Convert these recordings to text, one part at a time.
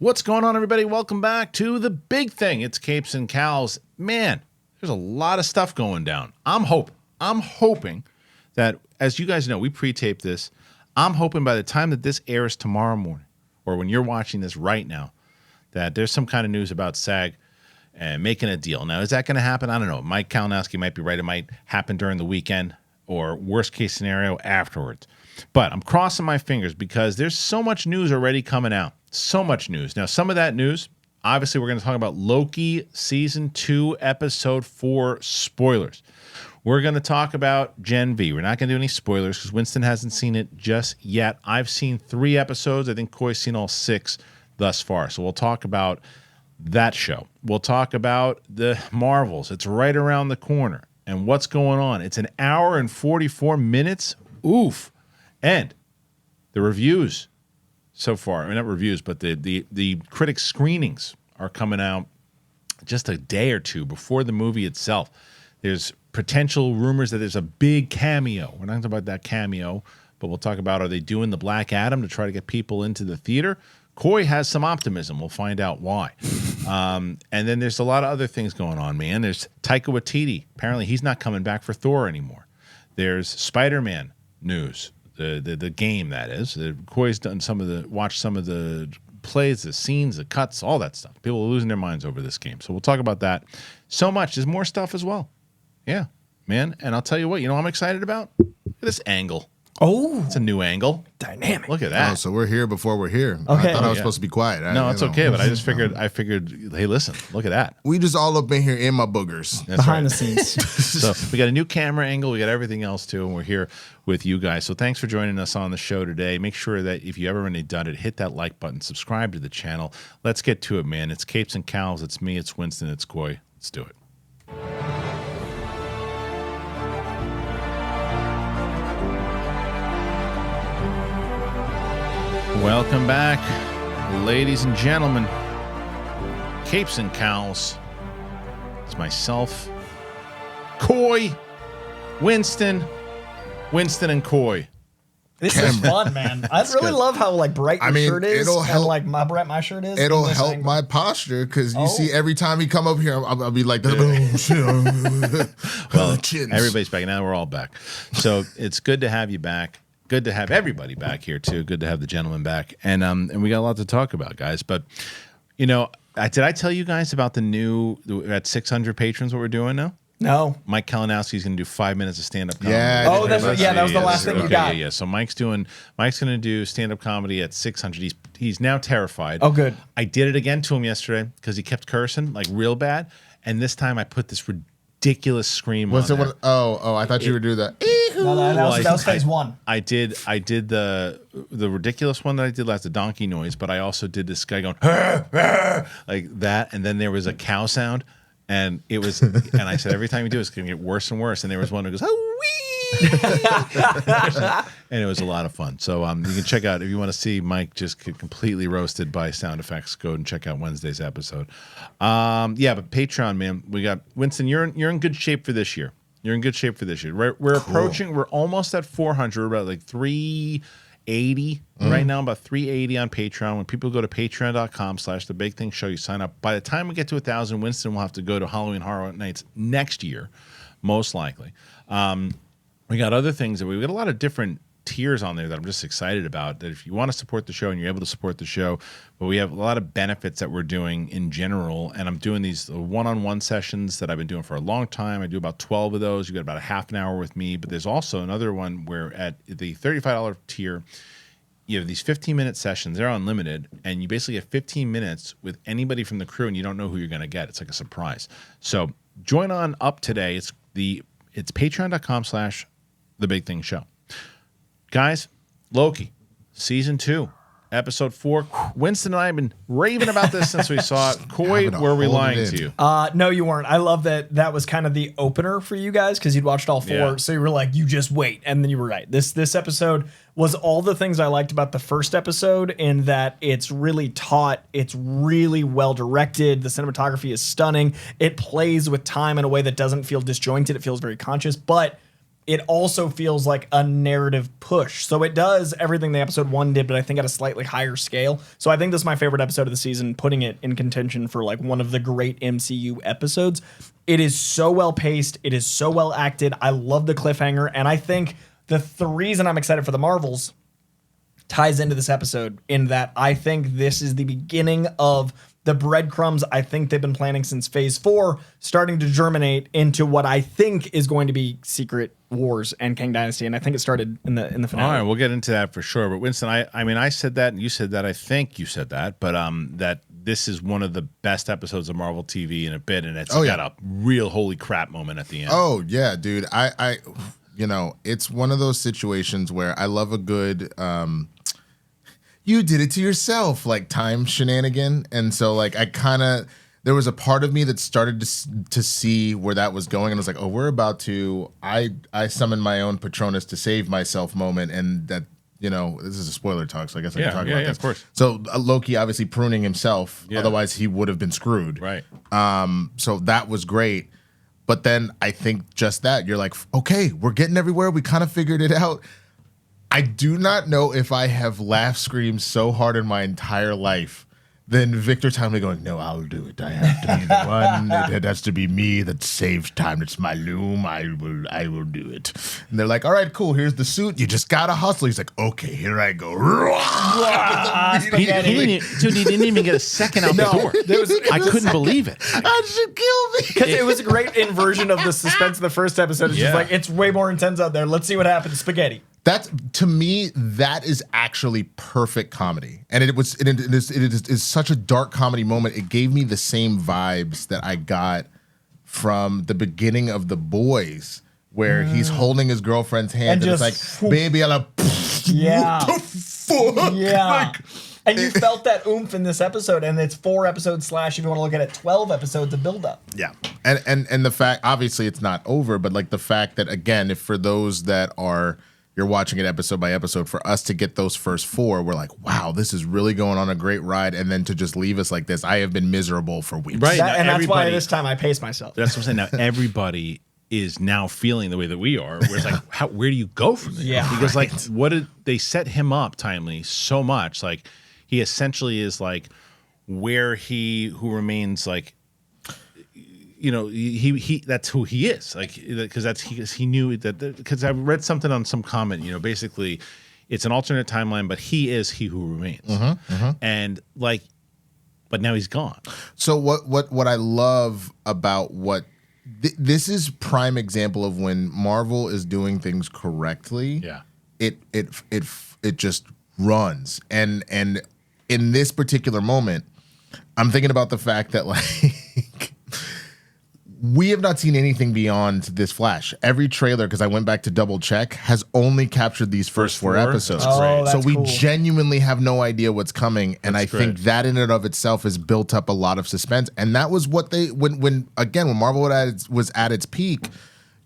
What's going on, everybody? Welcome back to The Big Thing. It's Capes and Cows. Man, there's a lot of stuff going down. I'm hoping that, as you guys know, we pre-tape this. I'm hoping by the time that this airs tomorrow morning, or when you're watching this right now, that there's some kind of news about SAG and making a deal. Now, is that going to happen? I don't know. Mike Kalinowski might be right. It might happen during the weekend, or worst case scenario, afterwards. But I'm crossing my fingers because there's so much news already coming out. So much news. Now, some of that news, obviously, we're going to talk about Loki Season 2, Episode 4 spoilers. We're going to talk about Gen V. We're not going to do any spoilers because Winston hasn't seen it just yet. I've seen 3 episodes. I think Coy's seen all 6 thus far. So we'll talk about that show. We'll talk about the Marvels. It's right around the corner. And what's going on? It's an hour and 44 minutes. Oof. And the reviews so far, I mean, not reviews, but the critic screenings are coming out just a day or two before the movie itself. There's potential rumors that there's a big cameo. We're not talking about that cameo, but we'll talk about, are they doing the Black Adam to try to get people into the theater? Coy has some optimism. We'll find out why. And then there's a lot of other things going on, man. There's Taika Waititi. Apparently he's not coming back for Thor anymore. There's Spider-Man news. The game, that is. Coy's done watched some of the plays, the scenes, the cuts, all that stuff. People are losing their minds over this game. So we'll talk about that. So much. There's more stuff as well. Yeah, man. And I'll tell you what, I'm excited about? Look at this angle. Oh. It's a new angle. Dynamic. Look at that. Oh, so we're here before we're here. Okay. I thought I was supposed to be quiet. No, it's okay, but I figured, hey, listen, look at that. We just all up in here in my boogers. That's Behind right. the scenes. So we got a new camera angle. We got everything else, too, and we're here with you guys. So thanks for joining us on the show today. Make sure that if you ever already done it, hit that like button, subscribe to the channel. Let's get to it, man. It's Capes and Cows. It's me. It's Winston. It's Coy. Let's do it. Welcome back, ladies and gentlemen. Capes and Cows. It's myself, Coy, Winston and Coy. This is fun, man. I really love how bright your shirt is. It'll help, and how bright my shirt is. It'll help my posture because you see every time he come up here, I'll be like, oh shit. Well, everybody's back now. We're all back, so it's good to have you back. Good to have everybody back here too. Good to have the gentleman back, and we got a lot to talk about, guys. But did I tell you guys about the new at 600 patrons what we're doing now? No. Mike Kalinowski is going to do 5 minutes of stand-up comedy. Yeah. That was the last thing you got. Yeah. So Mike's going to do stand-up comedy at 600. He's now terrified. Oh, good. I did it again to him yesterday because he kept cursing like real bad, and this time I put this ridiculous scream on there. I thought you would do that. No, that was phase 1. I did the ridiculous one that I did last, the donkey noise, but I also did this guy going like that, and then there was a cow sound, and it was, and I said every time you do it, it's gonna get worse and worse, and there was one that goes and it was a lot of fun. So you can check out, if you want to see Mike just get completely roasted by sound effects, go and check out Wednesday's episode. But Patreon, man, we got Winston. You're in good shape for this year. You're in good shape for this year. We're approaching. We're almost at 400. We're about like 380 right now. About 380 on Patreon. When people go to patreon.com/The Big Thing Show, you sign up. By the time we get to 1,000, Winston will have to go to Halloween Horror Nights next year, most likely. We got other things that we got a lot of different tiers on there that I'm just excited about, that if you want to support the show and you're able to support the show, but we have a lot of benefits that we're doing in general, and I'm doing these one-on-one sessions that I've been doing for a long time. I do about 12 of those. You got about a half an hour with me, but there's also another one where at the $35 tier, you have these 15-minute sessions. They're unlimited, and you basically get 15 minutes with anybody from the crew, and you don't know who you're going to get. It's like a surprise. So join on up today. It's patreon.com/The Big Thing Show. Guys, Loki, Season 2, Episode 4. Winston and I have been raving about this since we saw it. Coy, were we lying to you? No, you weren't. I love that was kind of the opener for you guys because you'd watched all 4. Yeah. So you were like, you just wait. And then you were right. This episode was all the things I liked about the first episode, in that it's really taut. It's really well directed. The cinematography is stunning. It plays with time in a way that doesn't feel disjointed. It feels very conscious, but it also feels like a narrative push. So it does everything the episode 1 did, but I think at a slightly higher scale. So I think this is my favorite episode of the season, putting it in contention for like one of the great MCU episodes. It is so well paced. It is so well acted. I love the cliffhanger. And I think the reason I'm excited for the Marvels ties into this episode in that I think this is the beginning of the breadcrumbs I think they've been planning since phase 4 starting to germinate into what I think is going to be Secret Wars and Kang Dynasty. And I think it started in the finale. All right, we'll get into that for sure. But Winston, I mean, I said that and you said that. I think you said that. But that this is one of the best episodes of Marvel TV in a bit. And it's got a real holy crap moment at the end. Oh, yeah, dude. I you know, it's one of those situations where I love a good you did it to yourself, like time shenanigan. And so like there was a part of me that started to see where that was going, and I was like, oh, we're about to I summoned my own Patronus to save myself moment. And that, you know, this is a spoiler talk, so I guess I can talk about this. Of course. So Loki obviously pruning himself, otherwise he would have been screwed. Right. So that was great. But then I think just that, you're like, okay, we're getting everywhere. We kind of figured it out. I do not know if I have laughed, screamed so hard in my entire life than Victor Timely going, no, I'll do it. I have to be the one. It has to be me that saves time. It's my loom. I will do it. And they're like, all right, cool. Here's the suit. You just got to hustle. He's like, okay, here I go. He didn't even get a second out the door. I couldn't believe it. I should kill me. Because it was a great inversion of the suspense of the first episode. It's just like, it's way more intense out there. Let's see what happens. Spaghetti. That's, to me, that is actually perfect comedy, and it is such a dark comedy moment. It gave me the same vibes that I got from the beginning of The Boys, where he's holding his girlfriend's hand and it's like, baby, I'll yeah, what the fuck? Yeah. Like, and you felt that oomph in this episode, and it's 4 episodes / if you want to look at it, 12 episodes of build up. Yeah, and the fact, obviously, it's not over, but like the fact that, again, if for those that are, you're watching it episode by episode, for us to get those first 4, we're like, wow, this is really going on a great ride. And then to just leave us like this, I have been miserable for weeks. Right. And that's why this time I pace myself. That's what I'm saying. Now everybody is now feeling the way that we are. Where it's like, where do you go from there? Yeah. Because like, what did they set him up timely so much? Like, he essentially is like where who remains like, you know, he that's who he is, like, because he knew that, because I read something on some comment, you know, basically it's an alternate timeline, but he is he who remains, and like, but now he's gone. So what I love about this is prime example of when Marvel is doing things correctly. Yeah, it just runs, and in this particular moment, I'm thinking about the fact that like. We have not seen anything beyond this Flash. Every trailer, because I went back to double check, has only captured these first 4 episodes. That's so we cool. genuinely have no idea what's coming. And I think that in and of itself has built up a lot of suspense. And that was what they, when Marvel was at its peak,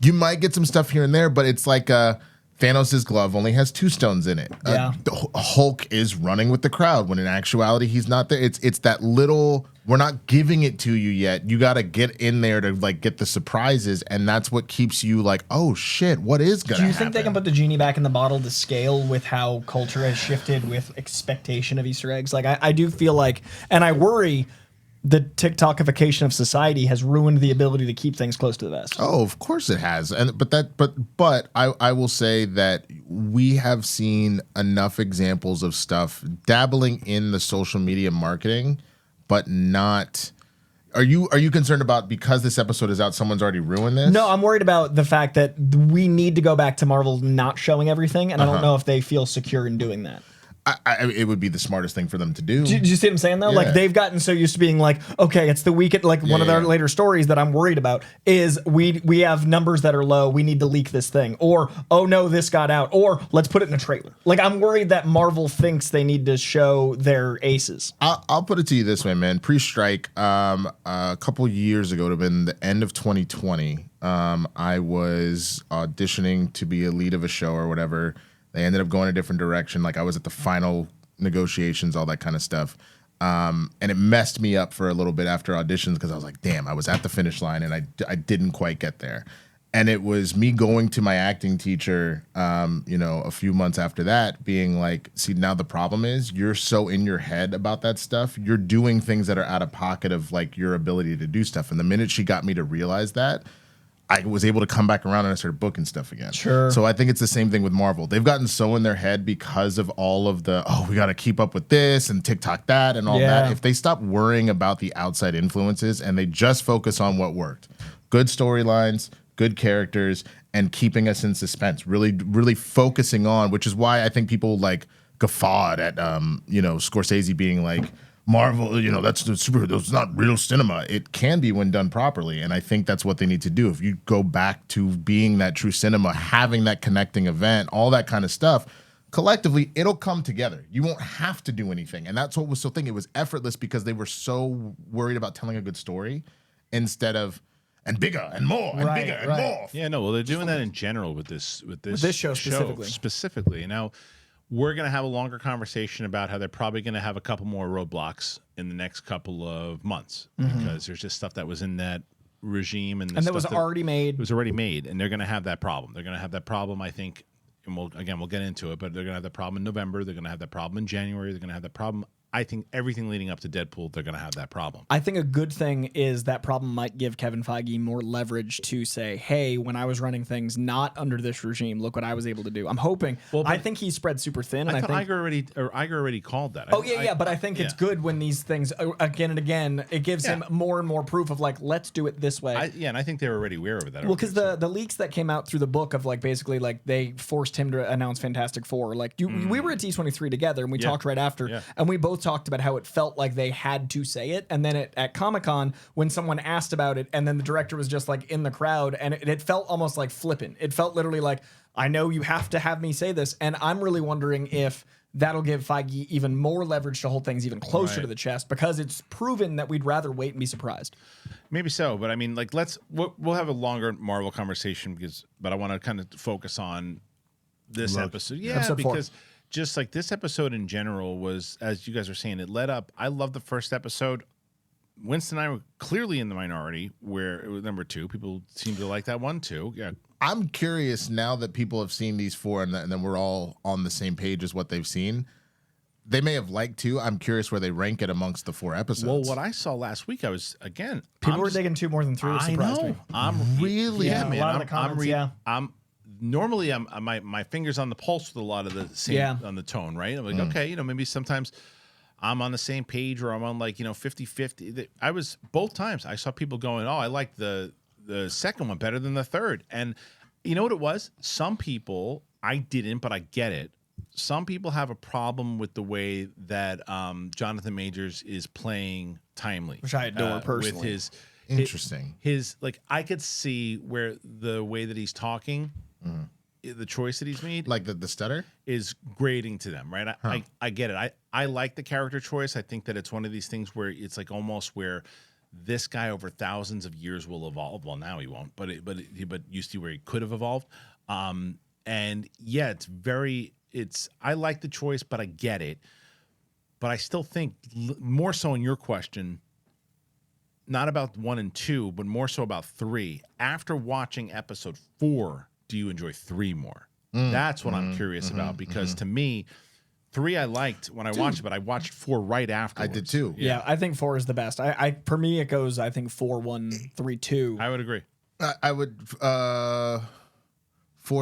you might get some stuff here and there, but it's like Thanos' glove only has 2 stones in it. Yeah. Hulk is running with the crowd when in actuality he's not there. It's that little, we're not giving it to you yet. You got to get in there to like get the surprises, and that's what keeps you like, oh shit, what is gonna happen? Do you think they can put the genie back in the bottle to scale with how culture has shifted with expectation of Easter eggs? Like I do feel like, and I worry, the TikTokification of society has ruined the ability to keep things close to the vest. Oh, of course it has. But I will say that we have seen enough examples of stuff dabbling in the social media marketing, but not. Are you concerned about, because this episode is out, someone's already ruined this? No, I'm worried about the fact that we need to go back to Marvel not showing everything, and I don't know if they feel secure in doing that. It would be the smartest thing for them to do. Do you see what I'm saying, though? Yeah. Like, they've gotten so used to being like, okay, it's the weekend. Like, one of their later stories that I'm worried about is we have numbers that are low. We need to leak this thing. Or, oh, no, this got out. Or, let's put it in a trailer. Like, I'm worried that Marvel thinks they need to show their aces. I'll put it to you this way, man. Pre-strike, a couple years ago, it would have been the end of 2020, I was auditioning to be a lead of a show or whatever. They ended up going a different direction. Like, I was at the final negotiations, all that kind of stuff. And it messed me up for a little bit after auditions, because I was like, damn, I was at the finish line and I didn't quite get there. And it was me going to my acting teacher, a few months after that, being like, see, now the problem is you're so in your head about that stuff. You're doing things that are out of pocket of like your ability to do stuff. And the minute she got me to realize that, I was able to come back around and I started booking stuff again. Sure. So I think it's the same thing with Marvel. They've gotten so in their head because of all of the, we got to keep up with this and TikTok that and all that. If they stop worrying about the outside influences and they just focus on what worked, good storylines, good characters, and keeping us in suspense, really, really focusing on, which is why I think people like guffawed at, Scorsese being like, Marvel, that's the super, that's not real cinema. It can be when done properly. And I think that's what they need to do. If you go back to being that true cinema, having that connecting event, all that kind of stuff, collectively, it'll come together. You won't have to do anything. And that's what was so thing. It was effortless because they were so worried about telling a good story instead of, and bigger and more and bigger and more. Yeah, no, well, they're doing that in general with this show specifically. And now we're going to have a longer conversation about how they're probably going to have a couple more roadblocks in the next couple of months because there's just stuff that was in that regime and that was already made. It was already made, and they're going to have that problem. They're going to have that problem, I think, and we'll get into it, but they're going to have that problem in November. They're going to have that problem in January. They're going to have that problem. I think everything leading up to Deadpool, they're going to have that problem. I think a good thing is that problem might give Kevin Feige more leverage to say, hey, when I was running things not under this regime, look what I was able to do. I'm hoping. Well, I think he's spread super thin. And I think Iger already called that. But I think it's good when these things, again and again, it gives him more and more proof of like, let's do it this way. And I think they were already aware of that. Well, because the leaks that came out through the book of like basically like they forced him to announce Fantastic Four. Like we were at D23 together and we talked right after, and we both talked about how it felt like they had to say it. And then at Comic-Con, when someone asked about it, and then the director was just like in the crowd, and it felt almost like flippant. It felt literally like, I know you have to have me say this. And I'm really wondering if that'll give Feige even more leverage to hold things even closer to the chest, because it's proven that we'd rather wait and be surprised. Maybe so, but I mean, like, we'll have a longer Marvel conversation but I want to kind of focus on this episode. Yeah, episode because 4. Just like this episode in general was, as you guys are saying, it led up. I love the first episode. Winston and I were clearly in the minority, where it was number 2. People seem to like that one too. Yeah. I'm curious now that people have seen these 4 and then we're all on the same page as what they've seen. They may have liked 2. I'm curious where they rank it amongst the 4 episodes. Well, what I saw last week, I was, again, people were digging 2 more than 3, which surprised me. I'm really, man. A lot of the comments, normally I'm my fingers on the pulse with a lot of the same on the tone, right? I'm like, okay, maybe sometimes I'm on the same page or I'm on like, 50-50. I was both times I saw people going, oh, I like the second one better than the third. And you know what it was? Some people, I didn't, but I get it. Some people have a problem with the way that Jonathan Majors is playing Timely, which I adore personally. With his interesting, his like, I could see where the way that he's talking, the choice that he's made, like the stutter, is grating to them, right? I get it. I like the character choice. I think that it's one of these things where it's like almost where this guy over thousands of years will evolve. Well, now he won't, but you see where he could have evolved. And yeah, I like the choice, but I get it. But I still think more so in your question, not about 1 and 2, but more so about 3. After watching episode 4, do you enjoy 3 more? That's what I'm curious about, because to me, 3 I liked when I watched it, but I watched 4 right afterwards. I did too. Yeah, I think 4 is the best. I for me it goes, I think 4, 1, 3, 2. I would agree. I would 4,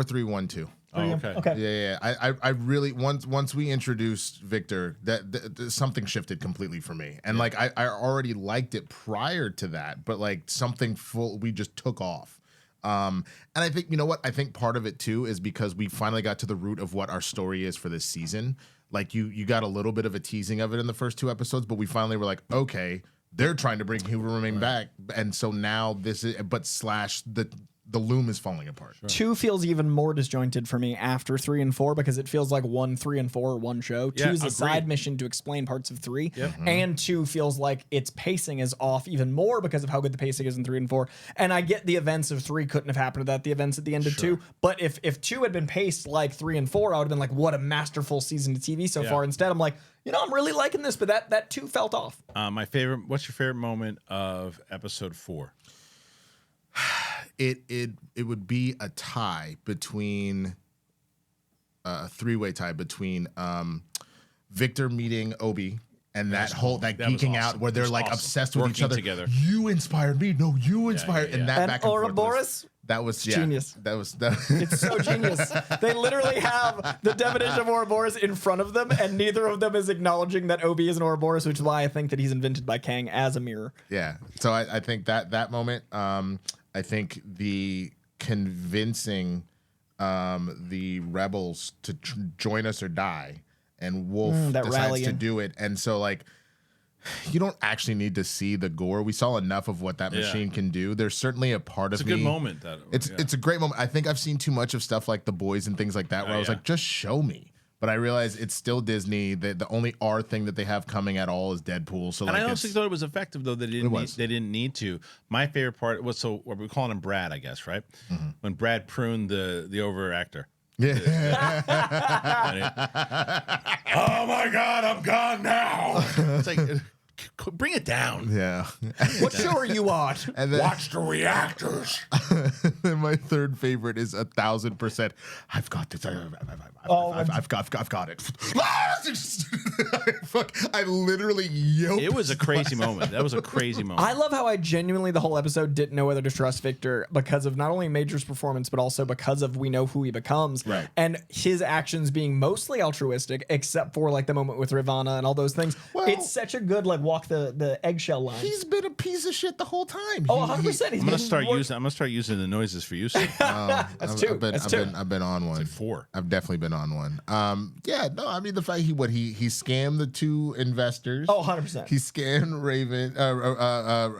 3, 1, 2. Oh, okay. Yeah. I really once we introduced Victor, that something shifted completely for me, and like I already liked it prior to that, but like something we just took off. And I think, you know what? I think part of it too is because we finally got to the root of what our story is for this season. Like you got a little bit of a teasing of it in the first 2 episodes, but we finally were like, okay, they're trying to bring Hugh Remain back, and so now this is the loom is falling apart. Sure. 2 feels even more disjointed for me after 3 and 4, because it feels like 1, 3, and 4 are one show. 2 is a side mission to explain parts of 3, and 2 feels like its pacing is off even more because of how good the pacing is in 3 and 4. And I get the events of 3 couldn't have happened without the events at the end of 2, but if 2 had been paced like 3 and 4, I would have been like, what a masterful season of TV so far. Instead, I'm like, I'm really liking this, but that 2 felt off. What's your favorite moment of episode 4? It would be a tie between a three-way tie between Victor meeting Obi. And that geeking out where they're like obsessed with each other. Together. You inspired me. No, you inspired. And that back and forth. Ouroboros? That was genius. That was It's so genius. They literally have the definition of Ouroboros in front of them, and neither of them is acknowledging that Obi is an Ouroboros, which is why I think that he's invented by Kang as a mirror. Yeah. So I think that moment, I think the convincing the rebels to join us or die. And Wolf decides to do it. And so, like, you don't actually need to see the gore. We saw enough of what that machine can do. There's certainly a part of me. It's a good moment. It's a great moment. I think I've seen too much of stuff like The Boys and things like that where I was like, just show me. But I realize it's still Disney. The only R thing that they have coming at all is Deadpool. So, and I honestly thought it was effective, though. They didn't need to. My favorite part was, so we're calling him Brad, I guess, right? Mm-hmm. When Brad pruned the overactor. Yeah. Oh my God, I'm gone now. It's like, bring it down. Yeah. What show are you on? And then, watch the reactors. And my third favorite is 1,000%. I've got this. I've got it. Fuck! I literally yelped. It was a crazy moment. That was a crazy moment. I love how I genuinely the whole episode didn't know whether to trust Victor because of not only Major's performance, but also because of we know who he becomes, right? And his actions being mostly altruistic, except for like the moment with Ravana and all those things. Well, it's such a good like walk the eggshell line. He's been a piece of shit the whole time. 100%. I'm gonna start using the noises for you. That's two. I've been on one. It's like 4. I've definitely been on one. Yeah, no, I mean the fact he scammed the 2 investors. 100%. He scammed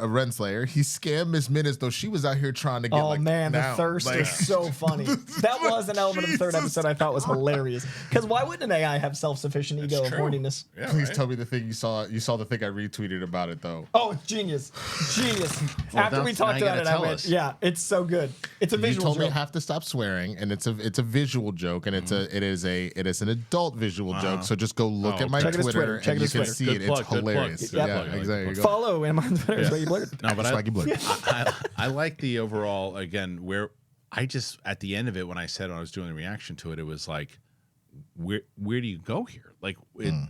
Renslayer. He scammed Miss Minutes, though she was out here trying to get. Oh man, the thirst is so funny. That was an element of the third episode I thought was hilarious. Because why wouldn't an AI have self-sufficient ego and horniness? Yeah, please tell me the thing you saw. You saw the thing I retweeted about it though. Oh, genius. Well, after we talked about it, I went, yeah, it's so good. It's a visual joke. You told me I have to stop swearing, and it's a visual joke, and it is an adult visual joke. So just go look at my Twitter, and you can see it. It's hilarious. Yeah, exactly. Follow him on Twitter. Swaggy Blurred. No, but I like the overall, again, where I just, at the end of it, when I said when I was doing the reaction to it, it was like, where do you go here? Like,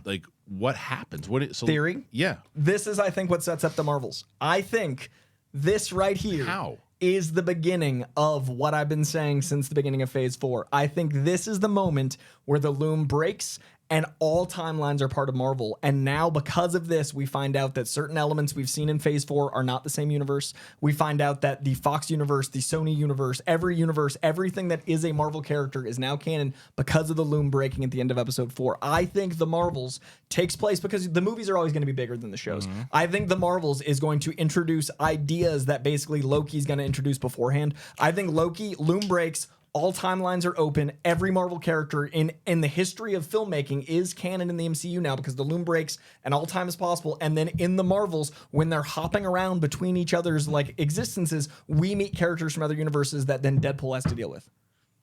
like what happens? Theory? Yeah. This is, I think, what sets up the Marvels. I think this right here is the beginning of what I've been saying since the beginning of Phase 4. I think this is the moment where the loom breaks and all timelines are part of Marvel. And now, because of this, we find out that certain elements we've seen in Phase 4 are not the same universe. We find out that the Fox universe, the Sony universe, everything that is a Marvel character is now canon because of the loom breaking at the end of Episode 4. I think the Marvels takes place because the movies are always going to be bigger than the shows. Mm-hmm. I think the Marvels is going to introduce ideas that basically Loki's going to introduce beforehand. I think Loki, loom breaks, all timelines are open. Every Marvel character in the history of filmmaking is canon in the MCU now because the loom breaks and all time is possible. And then in the Marvels, when they're hopping around between each other's like existences, we meet characters from other universes that then Deadpool has to deal with.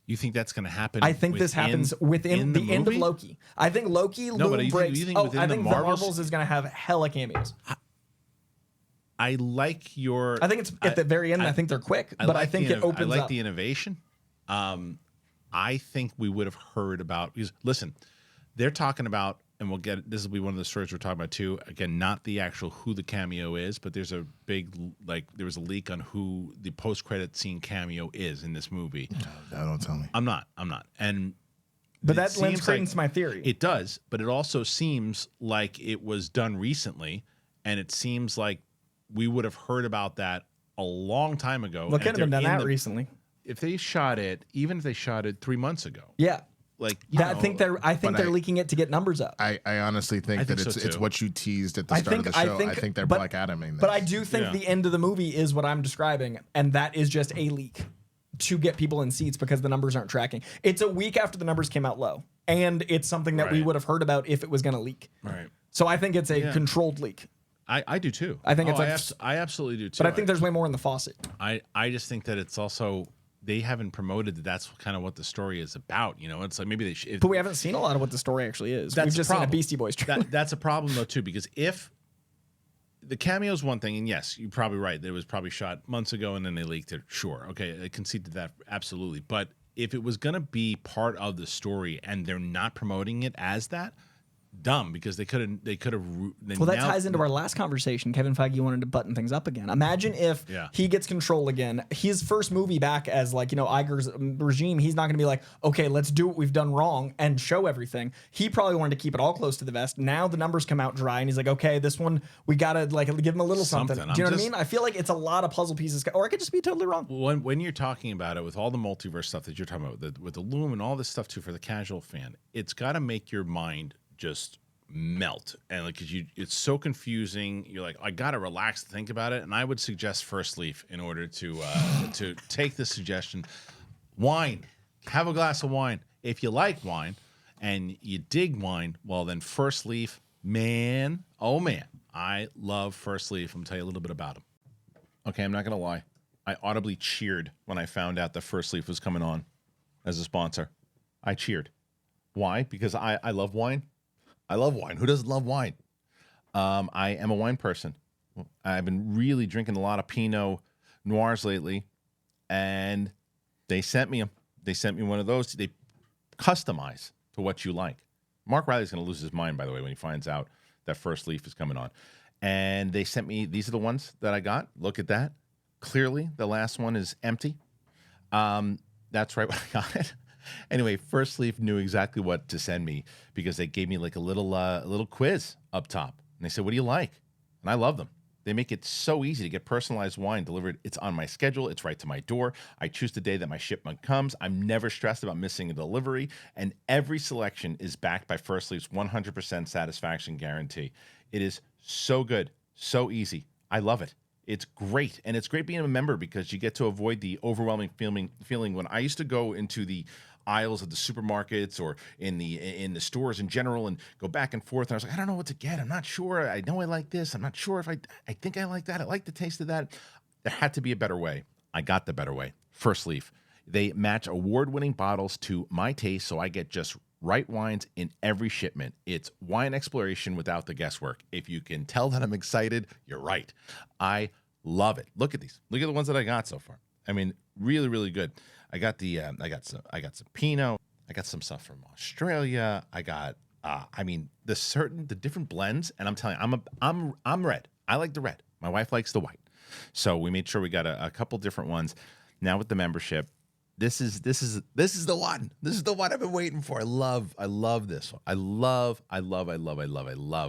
You think that's going to happen? I think this happens within the end of Loki. I think Loki loom breaks. I think the Marvels is going to have hella cameos. I like your. I think it's at the very end. I think they're quick, but I think it opens up. I like the innovation. I think we would have heard about, because listen, they're talking about, and we'll get, this will be one of the stories we're talking about too. Again, not the actual who the cameo is, but there's a big, like, there was a leak on who the post-credit scene cameo is in this movie. No, don't tell me. I'm not. But that lends credence to my theory. It does, but it also seems like it was done recently, and it seems like we would have heard about that a long time ago. Well, it could have been done that recently. If they shot it, even if they shot it 3 months ago. Yeah. Like, I think they're leaking it to get numbers up. I honestly think that it's what you teased at the start of the show. I think they're Black Adaming this. But I do think the end of the movie is what I'm describing, and that is just a leak to get people in seats because the numbers aren't tracking. It's a week after the numbers came out low, and it's something that we would have heard about if it was going to leak. Right. So I think it's a controlled leak. I do too. I think I absolutely do too. But I think there's way more in the faucet. I just think that it's also, they haven't promoted that that's kind of what the story is about. You know, it's like maybe they should. But we haven't seen a lot of what the story actually is. We've just seen a Beastie Boys trailer. That's a problem though too, because if the cameo is one thing, and yes, you're probably right. It was probably shot months ago, and then they leaked it. Sure, okay, I conceded that absolutely. But if it was going to be part of the story, and they're not promoting it as that, dumb, because they could have. Well, that ties into our last conversation. Kevin Feige wanted to button things up again. Imagine if he gets control again. His first movie back as Iger's regime, he's not going to be like, okay, let's do what we've done wrong and show everything. He probably wanted to keep it all close to the vest. Now the numbers come out dry, and he's like, okay, this one we got to give him a little something. Do you know what I mean? I feel like it's a lot of puzzle pieces, or I could just be totally wrong. When you're talking about it with all the multiverse stuff that you're talking about, with the Loom and all this stuff too for the casual fan, it's got to make your mind just melt, and because it's so confusing. You're like, I gotta relax to think about it. And I would suggest First Leaf in order to take this suggestion. Wine, have a glass of wine if you like wine and you dig wine. Well, then First Leaf, man, oh man, I love First Leaf. I'm gonna tell you a little bit about them. Okay, I'm not gonna lie, I audibly cheered when I found out that First Leaf was coming on as a sponsor. I cheered. Why? Because I love wine. I love wine. Who doesn't love wine? I am a wine person. I've been really drinking a lot of Pinot Noirs lately, and they sent me them. They sent me one of those. They customize to what you like. Mark Riley's going to lose his mind, by the way, when he finds out that First Leaf is coming on. And they sent me, these are the ones that I got. Look at that. Clearly, the last one is empty. That's right when I got it. Anyway, First Leaf knew exactly what to send me because they gave me like a little quiz up top. And they said, what do you like? And I love them. They make it so easy to get personalized wine delivered. It's on my schedule. It's right to my door. I choose the day that my shipment comes. I'm never stressed about missing a delivery. And every selection is backed by First Leaf's 100% satisfaction guarantee. It is so good, so easy. I love it. It's great. And it's great being a member because you get to avoid the overwhelming feeling when I used to go into the aisles of the supermarkets or in the stores in general and go back and forth. And I was like, I don't know what to get. I'm not sure. I know I like this. I'm not sure if I think I like that. I like the taste of that. There had to be a better way. I got the better way. First Leaf. They match award-winning bottles to my taste, so I get just right wines in every shipment. It's wine exploration without the guesswork. If you can tell that I'm excited, you're right. I love it. Look at these. Look at the ones that I got so far. I mean, really, really good. I got I got some Pinot. I got some stuff from Australia. I got the different blends, and I'm telling you, I'm red. I like the red. My wife likes the white. So we made sure we got a couple different ones. Now with the membership, this is the one. This is the one I've been waiting for. I love this one. I love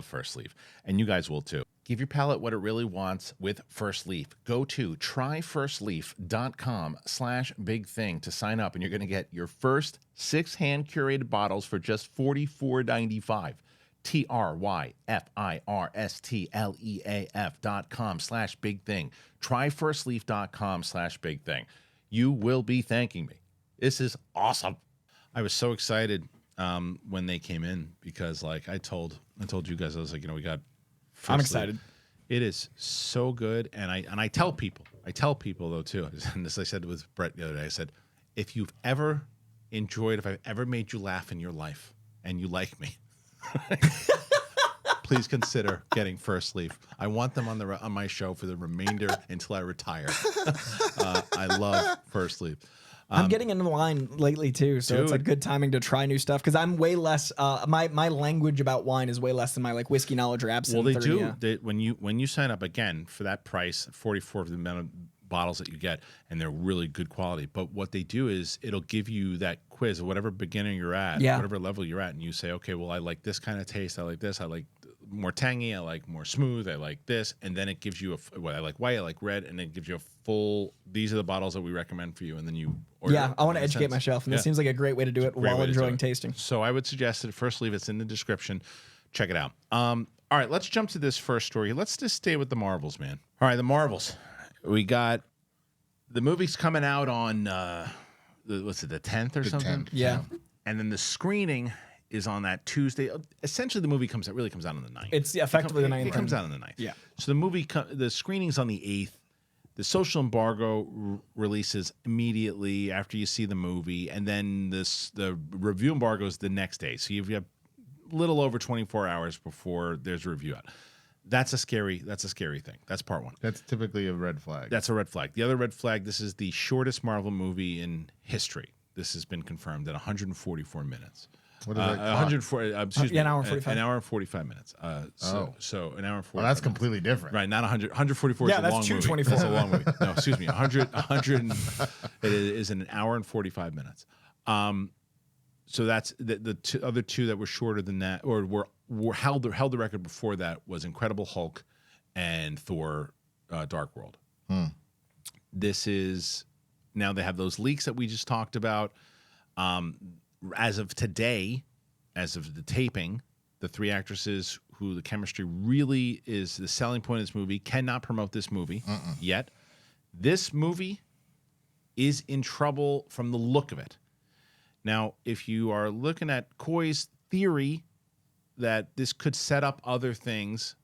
First Leaf. And you guys will too. Give your palate what it really wants with First Leaf. Go to tryfirstleaf.com/bigthing to sign up, and you're going to get your first 6 hand-curated bottles for just $44.95. tryfirstleaf.com/bigthing. tryfirstleaf.com/bigthing. You will be thanking me. This is awesome. I was so excited when they came in because, like, I told you guys, I was like, we got. I'm excited. It is so good, and I tell people though too, and this I said with Brett the other day. I said, if I've ever made you laugh in your life, and you like me, please consider getting First Leaf. I want them on my show for the remainder until I retire. I love First Leaf. I'm getting into wine lately too, so it's a good timing to try new stuff because I'm way less. My language about wine is way less than my whiskey knowledge or absinthe. Well, they do. They, when you sign up again for that price, 44 for the amount of bottles that you get, and they're really good quality. But what they do is it'll give you that quiz of whatever beginning you're at, whatever level you're at, and you say, okay, well, I like this kind of taste. I like this. I like more tangy. I like more smooth. I like this, and then it gives you I like white. I like red, and it gives you a full. These are the bottles that we recommend for you, and then you order. Yeah, I want to educate myself, and this seems like a great way to do it while enjoying tasting. So I would suggest that First Leaf. It's in the description. Check it out. All right, let's jump to this first story. Let's just stay with the Marvels, man. All right, the Marvels. We got the movie's coming out on what's it, the 10th or something? 10th, yeah. And then the screening is on that Tuesday. Essentially, the movie comes out on the 9th. It's effectively the 9th. It comes out on the 9th. Yeah. So the screening's on the 8th. The social embargo releases immediately after you see the movie, and then the review embargo is the next day. So you've got a little over 24 hours before there's a review out. That's a scary thing. That's part one. That's typically a red flag. That's a red flag. The other red flag, this is the shortest Marvel movie in history. This has been confirmed at 144 minutes. What is that? 140, excuse me. an hour and 45. An hour and 45 minutes. So an hour and 45 Well, that's minutes. completely different. Right, not 100. 144 Yeah, is a that's long movie. 224. That's a long movie. No, excuse me. 100 it is an hour and 45 minutes. So that's the other two that were shorter than that, or were held the record before that, was Incredible Hulk and Thor Dark World. This is, now they have those leaks that we just talked about. As of today, as of the taping, the three actresses who the chemistry really is the selling point of this movie cannot promote this movie yet. This movie is in trouble from the look of it. Now, if you are looking at Coy's theory that this could set up other things,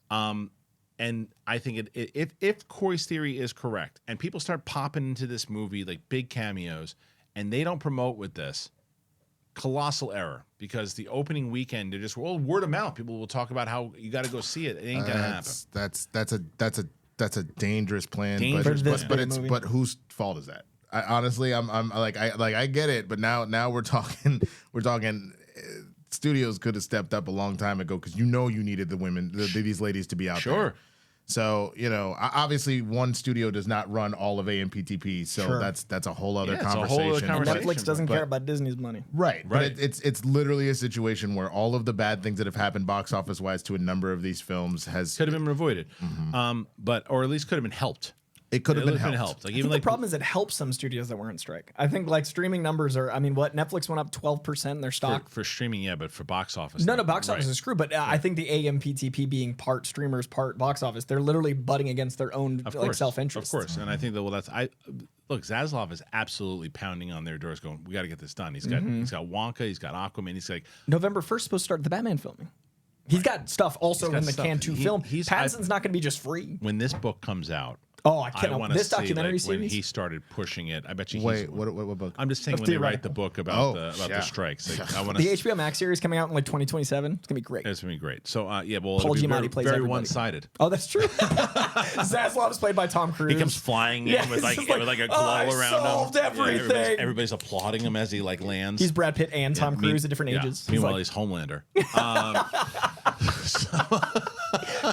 and I think if Coy's theory is correct, and people start popping into this movie like big cameos, and they don't promote with this, colossal error, because the opening weekend, they're just, well, word of mouth. People will talk about how you got to go see it. It ain't gonna happen. That's a dangerous plan. Dangerous plan. But whose fault is that? I honestly, I get it, but now we're talking studios could have stepped up a long time ago, because you needed the women, these ladies, to be out there. Sure. So, obviously one studio does not run all of AMPTP, so Sure. that's a whole other Yeah, it's a conversation. whole other conversation. Netflix doesn't care about Disney's money. Right. Right. But it's literally a situation where all of the bad things that have happened box office wise to a number of these films Could have been avoided, or at least could have been helped. it could have been It would've helped. Like I even think like the problem is it helps some studios that were on strike. I think like streaming numbers are, Netflix went up 12% in their stock. for streaming, yeah, but for box office, No, box office right. is screwed. But I think the AMPTP being part streamers, part box office, they're literally butting against their own self-interest. Of course, and I think that look, Zaslav is absolutely pounding on their doors, going, "We got to get this done." He's got Wonka, he's got Aquaman. He's like, November 1st supposed to start the Batman filming. He's got stuff also He's got in the stuff. Can 2 film. He's- Pattinson's not going to be just free. when this book comes out. Oh, I can't. want to This see documentary like, when series? he started pushing it. I bet you. Wait, what book? I'm just saying Of when they write theoretical. the book about the yeah. strikes. Like, I want The to. HBO Max series coming out in like 2027. It's going to be great. It's gonna be great. So yeah, well, Paul it'll be Giamatti plays very everybody. one-sided. Oh, that's true. Zaslav is played by Tom Cruise. He comes flying in Yeah, with it's like just with like a glow "Oh, I around solved him. everything." Everybody's applauding him as he like lands. He's Brad Pitt and Tom Cruise at different ages. He's Meanwhile, like- he's Homelander.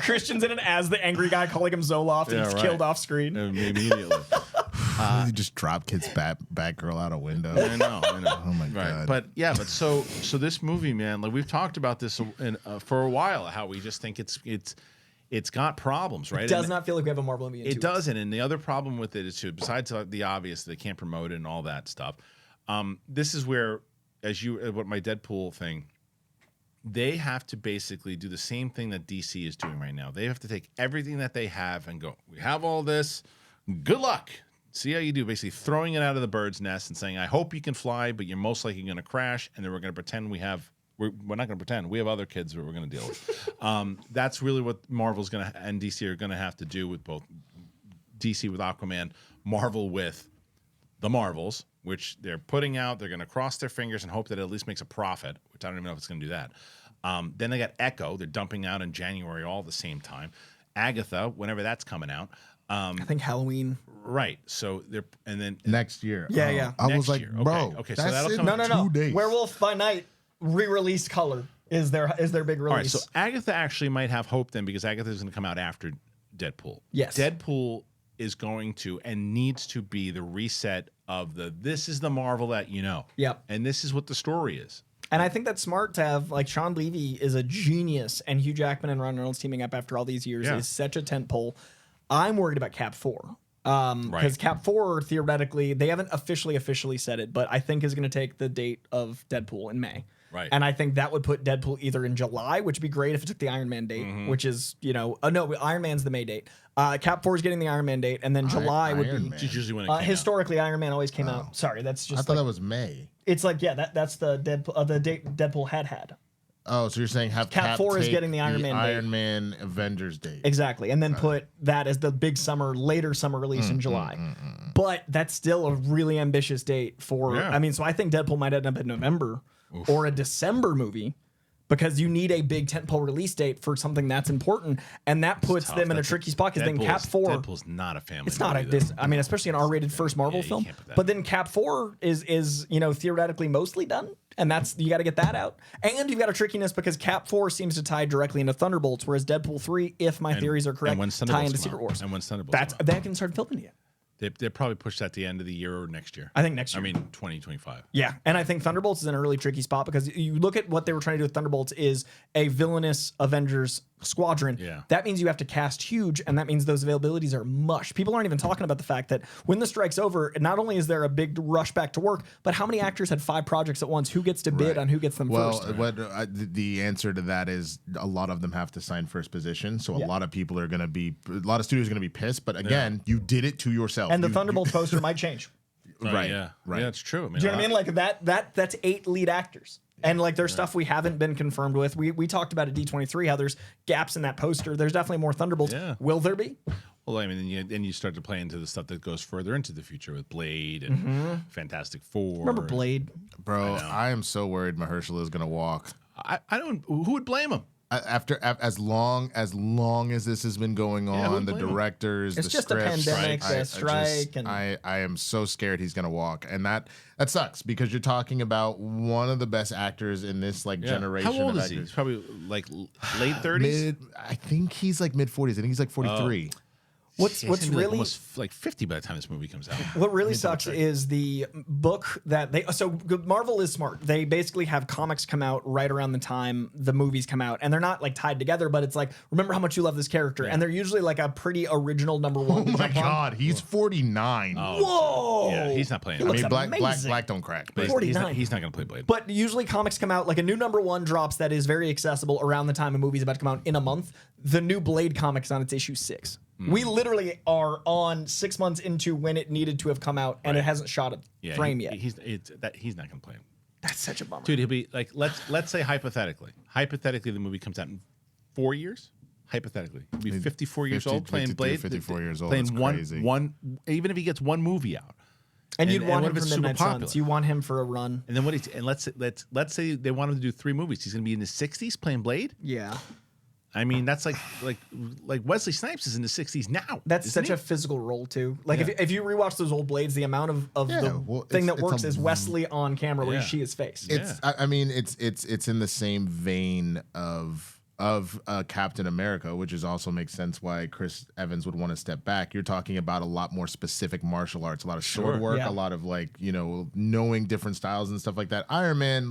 Christian's in it as the angry guy calling him Zoloft, and Yeah, he's right. killed off screen. Immediately. you just drop kids Batgirl out a window. I know. Oh my God. But so this movie, man, like we've talked about this for a while, how we just think it's got problems, right? It does not feel like we have a Marvel movie. It doesn't, and the other problem with it is too, besides the obvious, they can't promote it and all that stuff. This is where, what my Deadpool thing, they have to basically do the same thing that DC is doing right now. They have to take everything that they have and go, we have all this, good luck. See how you do, basically throwing it out of the bird's nest and saying, I hope you can fly, but you're most likely going to crash, and then we're going to pretend we're not going to pretend. We have other kids that we're going to deal with. That's really what Marvel's going to and DC are going to have to do with both DC with Aquaman, Marvel with the Marvels, which they're putting out. They're going to cross their fingers and hope that it at least makes a profit, which I don't even know if it's going to do that. Then they got Echo. They're dumping out in January all at the same time. Agatha, whenever that's coming out. I think Halloween. Right. So they're and then Next year. Yeah, yeah. I was Next like, year. bro. Okay, so that's that'll in come- No. 2 days. Werewolf by Night re-released color is their big release. all right. So Agatha actually might have hope then, because Agatha is going to come out after Deadpool. Yes. Deadpool is going to and needs to be the reset of this is the Marvel that you know. Yep. And this is what the story is. And I think that's smart to have, like, Sean Levy is a genius, and Hugh Jackman and Ryan Reynolds teaming up after all these years Yeah. is such a tentpole. I'm worried about Cap 4. Because Right. Cap 4, theoretically, they haven't officially said it, but I think is going to take the date of Deadpool in May. Right. And I think that would put Deadpool either in July, which would be great if it took the Iron Man date, which is, no, Iron Man's the May date. Cap 4 is getting the Iron Man date, and then July would Iron be. Man. Which is usually when it came out. Historically, Iron Man always came out. Sorry, that's just. I thought that was May. It's like, yeah, that's the Deadpool, the date Deadpool had. Oh, so you're saying have Cap 4 is take getting the Iron Man date. Iron Man Avengers date. Exactly. And then put that as the big later summer release in July. But that's still a really ambitious date for, Yeah. so I think Deadpool might end up in November or a December movie. because you need a big tentpole release date for something that's important, and that puts them in a tricky spot. Because then Cap 4, Deadpool's not a family. It's not a this. I mean, especially an R-rated first Marvel film. But then Cap 4 is theoretically mostly done, and that's you got to get that out. And you've got a trickiness because Cap 4 seems to tie directly into Thunderbolts, whereas Deadpool 3, if my theories are correct, tie into Secret Wars. And when Thunderbolts, they haven't started filming yet. They probably pushed that to the end of the year or next year. I think next year. I mean, 2025. Yeah, and I think Thunderbolts is in a really tricky spot because you look at what they were trying to do with Thunderbolts is a villainous Avengers squadron. Yeah. That means you have to cast huge, and that means those availabilities are mush. People aren't even talking about the fact that when the strike's over, not only is there a big rush back to work, but how many actors had 5 projects at once? Who gets to bid on who gets them first? Well, the answer to that is a lot of them have to sign first position, so a lot of people are going to be, a lot of studios are going to be pissed. But again, you did it to yourself, and the Thunderbolts poster might change. Right. Yeah. Right. Yeah, it's true. I mean, Do you know what I mean? Like that's 8 lead actors. And like there's stuff we haven't been confirmed with. We talked about at D23 how there's gaps in that poster. There's definitely more Thunderbolts. Yeah. Will there be? Well, I mean, then you start to play into the stuff that goes further into the future with Blade and Fantastic Four. Remember Blade? Bro, I am so worried Mahershala is going to walk. I don't. Who would blame him? After as long as this has been going on, the directors, it's the just scripts, a pandemic, the strike, and I am so scared he's gonna walk, and that sucks because you're talking about one of the best actors in this generation. How old of is he? actors. He's probably like late 30s. I think he's like mid 40s. I think he's like 43. What's really almost like 50 by the time this movie comes out. What really sucks is the book that Marvel is smart. They basically have comics come out right around the time the movies come out, and they're not like tied together, but it's like, remember how much you love this character, and they're usually like a pretty original number one. Oh my god, he's 49. Whoa! Yeah, he's not playing. He looks Black don't crack. But 49. He's not going to play Blade. But usually comics come out, like a new number one drops that is very accessible around the time a movie's about to come out in a month. The new Blade comic is on its issue 6. We literally are on 6 months into when it needed to have come out, and it hasn't shot a frame yet. He's not going to play him. That's such a bummer. Dude, he'll be like, let's say hypothetically the movie comes out in 4 years. Hypothetically, he'll be 54 years old playing Blade. 54 years old. Playing That's crazy. one, even if he gets one movie out. And you'd want him what if for it's super Midnight popular? Suns. You want him for a run. And then let's say they want him to do 3 movies. He's going to be in his 60s playing Blade. Yeah. I mean, that's like Wesley Snipes is in the 60s now. That's such a physical role too. Like if you rewatch those old Blades, the amount of the thing that works is Wesley on camera where you see his face. I mean, it's in the same vein of Captain America, which is also makes sense why Chris Evans would want to step back. You're talking about a lot more specific martial arts, a lot of sword work, a lot of knowing different styles and stuff like that. Iron Man,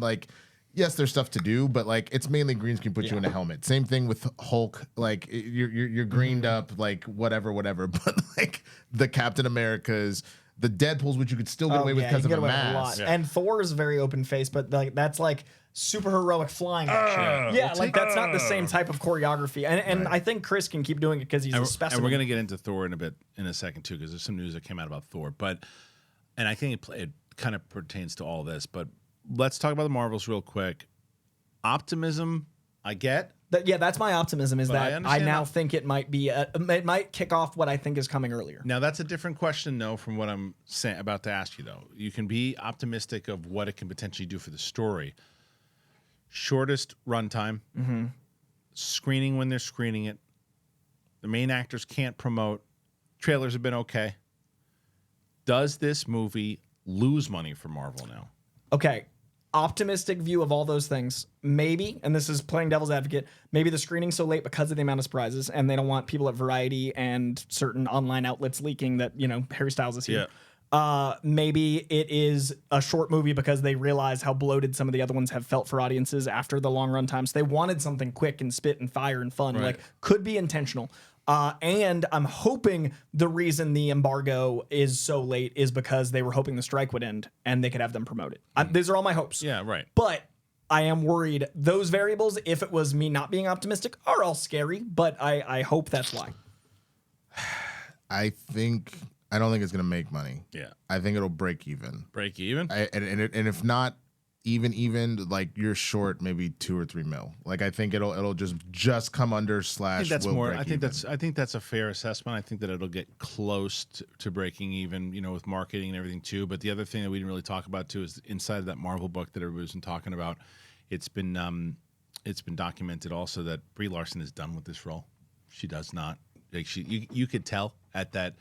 yes, there's stuff to do, but it's mainly green screen, put you in a helmet. Same thing with Hulk. Like you're greened up, whatever. But the Captain Americas, the Deadpools, which you could still get away with because of a mask. Yeah. And Thor is very open faced, but that's super heroic flying action. That's not the same type of choreography. And I think Chris can keep doing it because he's a specimen. And we're gonna get into Thor in a second too, because there's some news that came out about Thor. And I think it kind of pertains to all this, but. Let's talk about the Marvels real quick. Optimism, I get. That's my optimism is that I now that. think it might be it might kick off what I think is coming earlier. Now that's a different question, though, from what I'm about to ask you. Though you can be optimistic of what it can potentially do for the story. Shortest runtime, screening when they're screening it. The main actors can't promote. Trailers have been okay. Does this movie lose money for Marvel now? Okay. Optimistic view of all those things. Maybe, and this is playing devil's advocate, maybe the screening's so late because of the amount of surprises, and they don't want people at Variety and certain online outlets leaking that, Harry Styles is here. Maybe it is a short movie because they realize how bloated some of the other ones have felt for audiences after the long run times. They wanted something quick and spit and fire and fun. Right. Could be intentional. And I'm hoping the reason the embargo is so late is because they were hoping the strike would end and they could have them promoted. These are all my hopes. Yeah, right. But I am worried those variables, if it was me not being optimistic, are all scary, but I hope that's why. I don't think it's going to make money. Yeah. I think it'll break even. Break even? And if not even, you're short maybe 2 or 3 mil. I think it'll just come under slash. I think that's will more. break I think that's a fair assessment. I think that it'll get close to breaking even, with marketing and everything too. But the other thing that we didn't really talk about too is inside of that Marvel book that everybody's been talking about. It's been it's been documented also that Brie Larson is done with this role. She does not. Like you could tell at that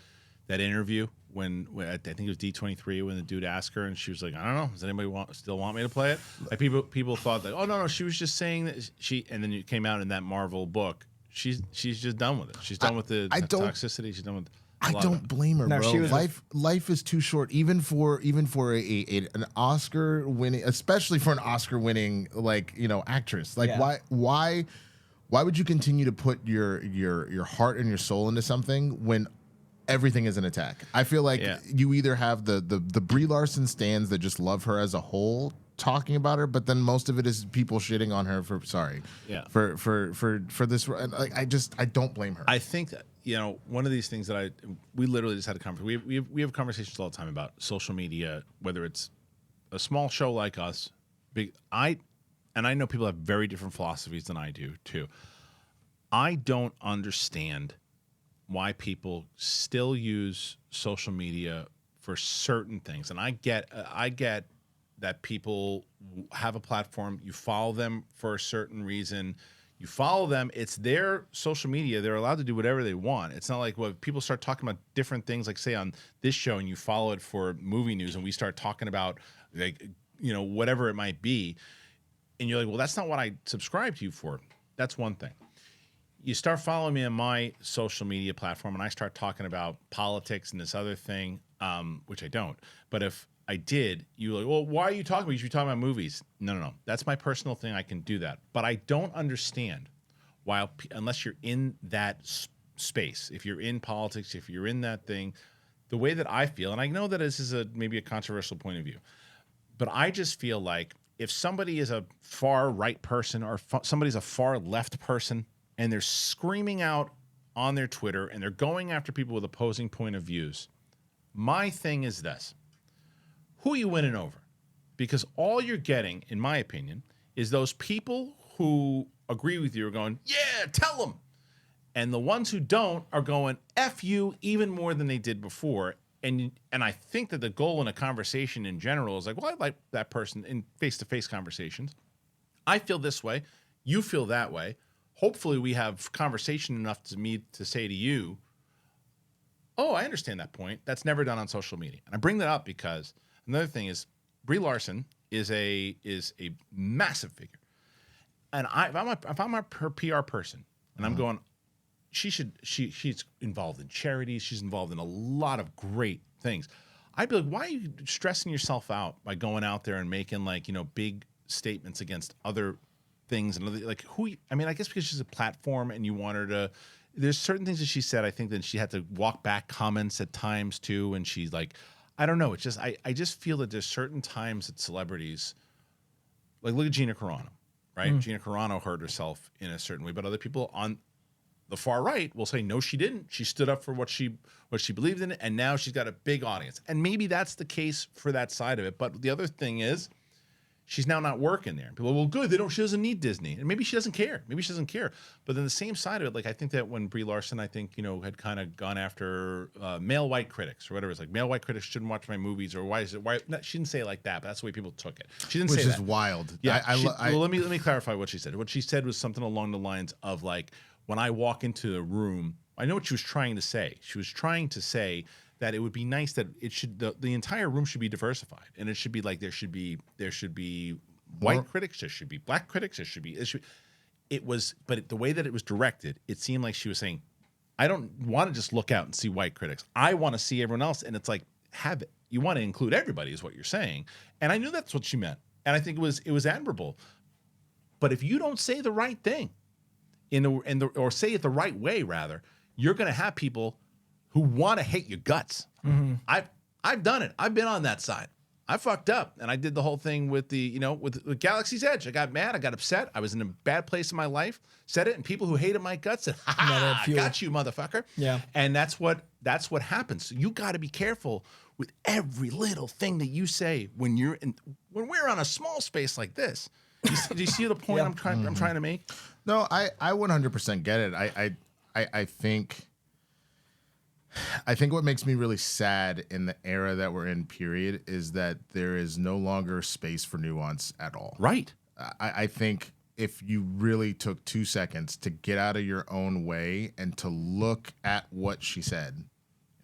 interview when I think it was D23 when the dude asked her and she was like, I don't know, does anybody still want me to play it? Like people thought that, oh no, she was just saying that and then it came out in that Marvel book. She's just done with it. She's done with the toxicity. She's done with. I don't blame her, No, bro. she was Life is too short, even for an Oscar winning, especially for an Oscar winning actress. Like why would you continue to put your heart and your soul into something when everything is an attack? I feel like you either have the Brie Larson stans that just love her as a whole talking about her, but then most of it is people shitting on her for this. Like I don't blame her. I think that one of these things that we literally just had a conversation. We have conversations all the time about social media, whether it's a small show like us, big. And I know people have very different philosophies than I do too. I don't understand why people still use social media for certain things, and I get that people have a platform. You follow them for a certain reason. You follow them. It's their social media. They're allowed to do whatever they want. It's not like people start talking about different things, like say on this show, and you follow it for movie news, and we start talking about whatever it might be, and you're like, well, that's not what I subscribe to you for. That's one thing. You start following me on my social media platform, and I start talking about politics and this other thing, which I don't. But if I did, you're like, well, why are you talking about? You should be talking about movies. No. That's my personal thing. I can do that. But I don't understand why, unless you're in that space, if you're in politics, if you're in that thing, the way that I feel, and I know that this is maybe a controversial point of view, but I just feel like if somebody is a far right person or somebody's a far left person and they're screaming out on their Twitter and they're going after people with opposing point of views, my thing is this. Who are you winning over? Because all you're getting, in my opinion, is those people who agree with you are going, yeah, tell them. And the ones who don't are going, F you, even more than they did before. And I think that the goal in a conversation in general is like, well, I like that person in face-to-face conversations. I feel this way. You feel that way. Hopefully we have conversation enough to say to you, oh, I understand that point. That's never done on social media. And I bring that up because another thing is Brie Larson is a massive figure. And if I'm her PR person and I'm going, she's involved in charities, she's involved in a lot of great things. I'd be like, why are you stressing yourself out by going out there and making big statements against other things and other, I guess because she's a platform and you want her to. There's certain things that she said. I think that she had to walk back comments at times too, and she's like, I don't know. It's just I just feel that there's certain times that celebrities, like look at Gina Carano, right? Gina Carano hurt herself in a certain way, but other people on the far right will say, no, she didn't. She stood up for what she believed in, and now she's got a big audience. And maybe that's the case for that side of it. But the other thing is, she's now not working there. People are, well, good. She doesn't need Disney, and maybe she doesn't care. But then the same side of it, I think that when Brie Larson, had kind of gone after male white critics or whatever, it's like male white critics shouldn't watch my movies, or why? No, she didn't say it like that, but that's the way people took it. She didn't say that. Which is wild. Yeah. Well, let me clarify what she said. What she said was something along the lines of like, when I walk into the room, I know what she was trying to say. She was trying to say that it would be nice that the entire room should be diversified, and it should be like there should be white critics, there should be black critics, but the way that it was directed, it seemed like she was saying, I don't want to just look out and see white critics. I want to see everyone else, and it's like, have it. You want to include everybody is what you're saying, and I knew that's what she meant, and I think it was admirable. But if you don't say the right thing, or say it the right way, rather, you're going to have people who want to hate your guts. Mm-hmm. I've done it. I've been on that side. I fucked up, and I did the whole thing with with Galaxy's Edge. I got mad. I got upset. I was in a bad place in my life. Said it, and people who hated my guts said, "Ha ha! Got you, motherfucker." Yeah, and that's what happens. So you got to be careful with every little thing that you say when we're on a small space like this. Do you see the point I'm trying to make? No, I 100% get it. I think what makes me really sad in the era that we're in, period, is that there is no longer space for nuance at all. Right. I think if you really took 2 seconds to get out of your own way and to look at what she said.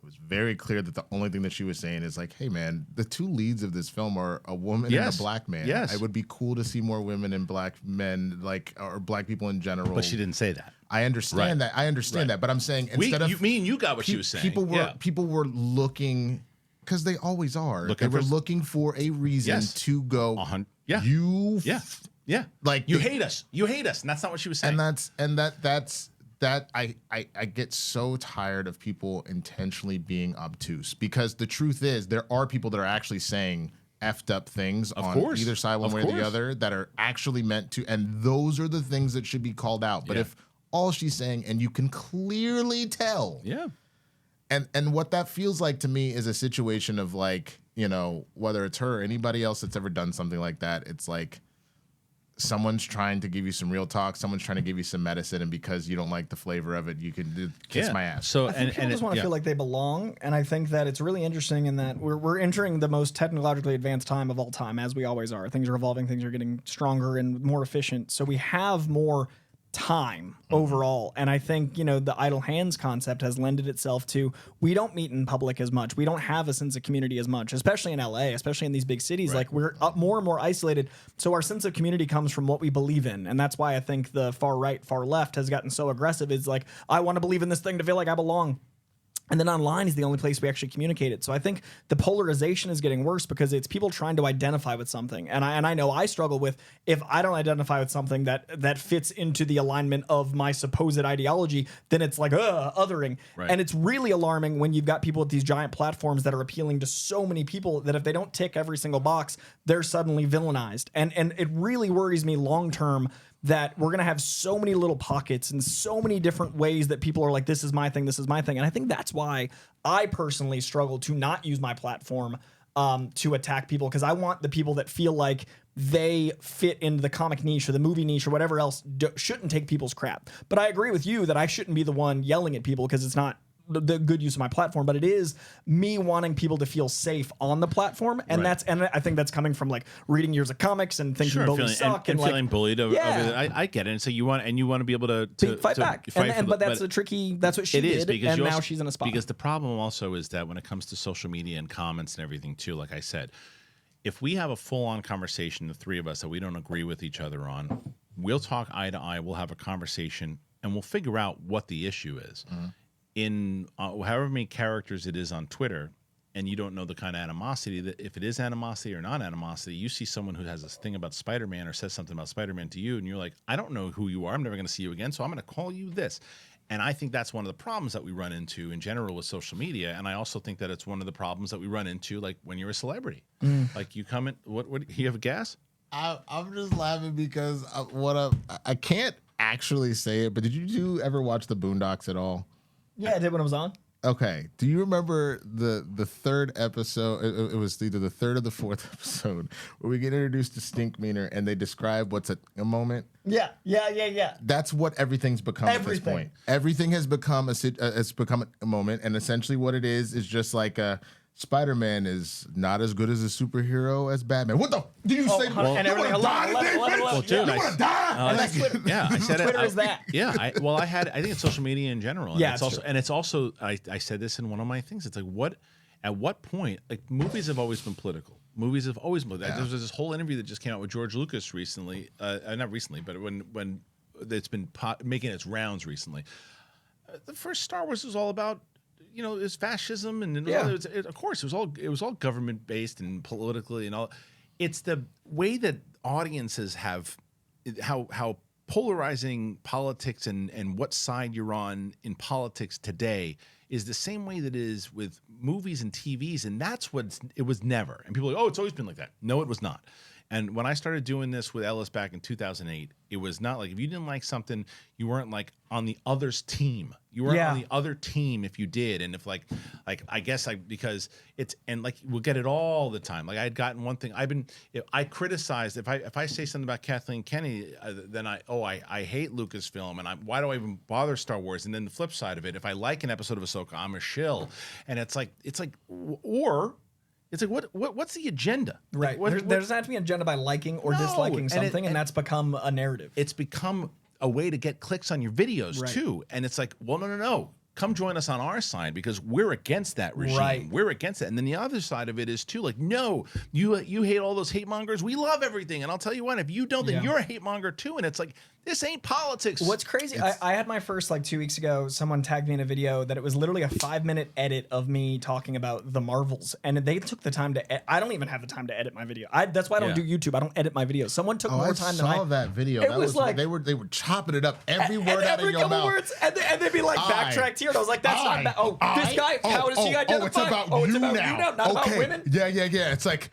It was very clear that the only thing that she was saying is like, hey, man, the two leads of this film are a woman and a black man. Yes. It would be cool to see more women and black men, like, or black people in general. But she didn't say that. I understand that. I understand that. But I'm saying instead of me and you got what she was saying. People were looking, because they always are. They were looking for a reason to go. Like you hate us. You hate us, and that's not what she was saying. I get so tired of people intentionally being obtuse, because the truth is there are people that are actually saying effed up things either side, one way or the other, that are actually meant to, and those are the things that should be called out. But if all she's saying, and you can clearly tell, and what that feels like to me is a situation of like, you know, whether it's her or anybody else that's ever done something like that, it's like someone's trying to give you some real talk, someone's trying to give you some medicine, and because you don't like the flavor of it, you can kiss my ass. So I think people just want to feel like they belong, and I think that it's really interesting in that we're entering the most technologically advanced time of all time, as we always are. Things are evolving, things are getting stronger and more efficient, so we have more time overall. And I think, you know, the idle hands concept has lended itself to, we don't meet in public as much. We don't have a sense of community as much, especially in LA, especially in these big cities. Like we're up more and more isolated. So our sense of community comes from what we believe in. And that's why I think the far right, far left has gotten so aggressive. It's like, I want to believe in this thing to feel like I belong. And then online is the only place we actually communicate it. So I think the polarization is getting worse because it's people trying to identify with something. And I know I struggle with, if I don't identify with something that fits into the alignment of my supposed ideology, then it's like, othering. Right. And it's really alarming when you've got people at these giant platforms that are appealing to so many people that if they don't tick every single box, they're suddenly villainized. And it really worries me long term that we're going to have so many little pockets and so many different ways that people are like, this is my thing, this is my thing. And I think that's why I personally struggle to not use my platform to attack people, because I want the people that feel like they fit into the comic niche or the movie niche or whatever else shouldn't take people's crap. But I agree with you that I shouldn't be the one yelling at people, because it's not the good use of my platform, but it is me wanting people to feel safe on the platform, and and I think that's coming from like reading years of comics and thinking bullies suck and feeling bullied over it. I get it, and so you want to be able to fight back, but that's a tricky. That's what she did, and now she's in a spot. Because the problem also is that when it comes to social media and comments and everything too, like I said, if we have a full-on conversation, the three of us, that we don't agree with each other on, we'll talk eye to eye. We'll have a conversation, and we'll figure out what the issue is. Mm-hmm. In however many characters it is on Twitter, and you don't know the kind of animosity, that if it is animosity or not animosity, you see someone who has this thing about Spider-Man or says something about Spider-Man to you, and you're like, I don't know who you are. I'm never going to see you again, so I'm going to call you this. And I think that's one of the problems that we run into in general with social media. And I also think that it's one of the problems that we run into, like when you're a celebrity. Like you come in, what you have a gas? I'm just laughing because I can't actually say it, but did you ever watch the Boondocks at all? Yeah, I did when it was on. Okay. Do you remember the third episode? It was either the third or the fourth episode where we get introduced to Stinkmeaner and they describe what's a moment. Yeah. That's what everything's become at this point. Everything has become a moment, and essentially what it is just like Spider-Man is not as good as a superhero as Batman. What the? Do you say? Well, and everything. Well, dude, you want to die? I said it. Twitter is that. Yeah. I think it's social media in general. And it's also. I said this in one of my things. It's like at what point? Like movies have always been political. Movies have always been. Yeah. There was this whole interview that just came out with George Lucas recently. Not recently, but when it's been making its rounds recently. The first Star Wars was all about, you know, is fascism, and of course it was all government based and politically and all. It's the way that audiences have how polarizing politics and what side you're on in politics today is the same way that it is with movies and TVs, and that's what it was never. And people are like, oh, it's always been like that. No, it was not. And when I started doing this with Ellis back in 2008, it was not like if you didn't like something, you weren't like on the other's team. You weren't on the other team if you did. And if like I guess because it's, and like we'll get it all the time. Like I had gotten one thing. I criticized if I say something about Kathleen Kennedy, then I hate Lucasfilm and why do I even bother Star Wars? And then the flip side of it, if I like an episode of Ahsoka, I'm a shill. And it's like or It's like what's the agenda? Right. Like, There doesn't have to be an agenda by liking or disliking something, and that's become a narrative. It's become a way to get clicks on your videos Right. too. And it's like, well, no. Come join us on our side because we're against that regime. Right. We're against it. And then the other side of it is too, like, no, you hate all those hate mongers. We love everything. And I'll tell you what, if you don't, then you're a hate monger too. And it's like, this ain't politics. What's crazy, I had my first, like 2 weeks ago, someone tagged me in a video that it was literally a 5-minute edit of me talking about the Marvels. And they took the time to I don't even have the time to edit my video. That's why I don't do YouTube. I don't edit my videos. Someone took more time than I. I saw that video. It was like they were chopping it up every word out of your mouth. Words, and they'd be like backtracked here. And I was like, that's not bad. Oh, this guy, how does he identify? It's about you now. Not about women. Yeah. It's like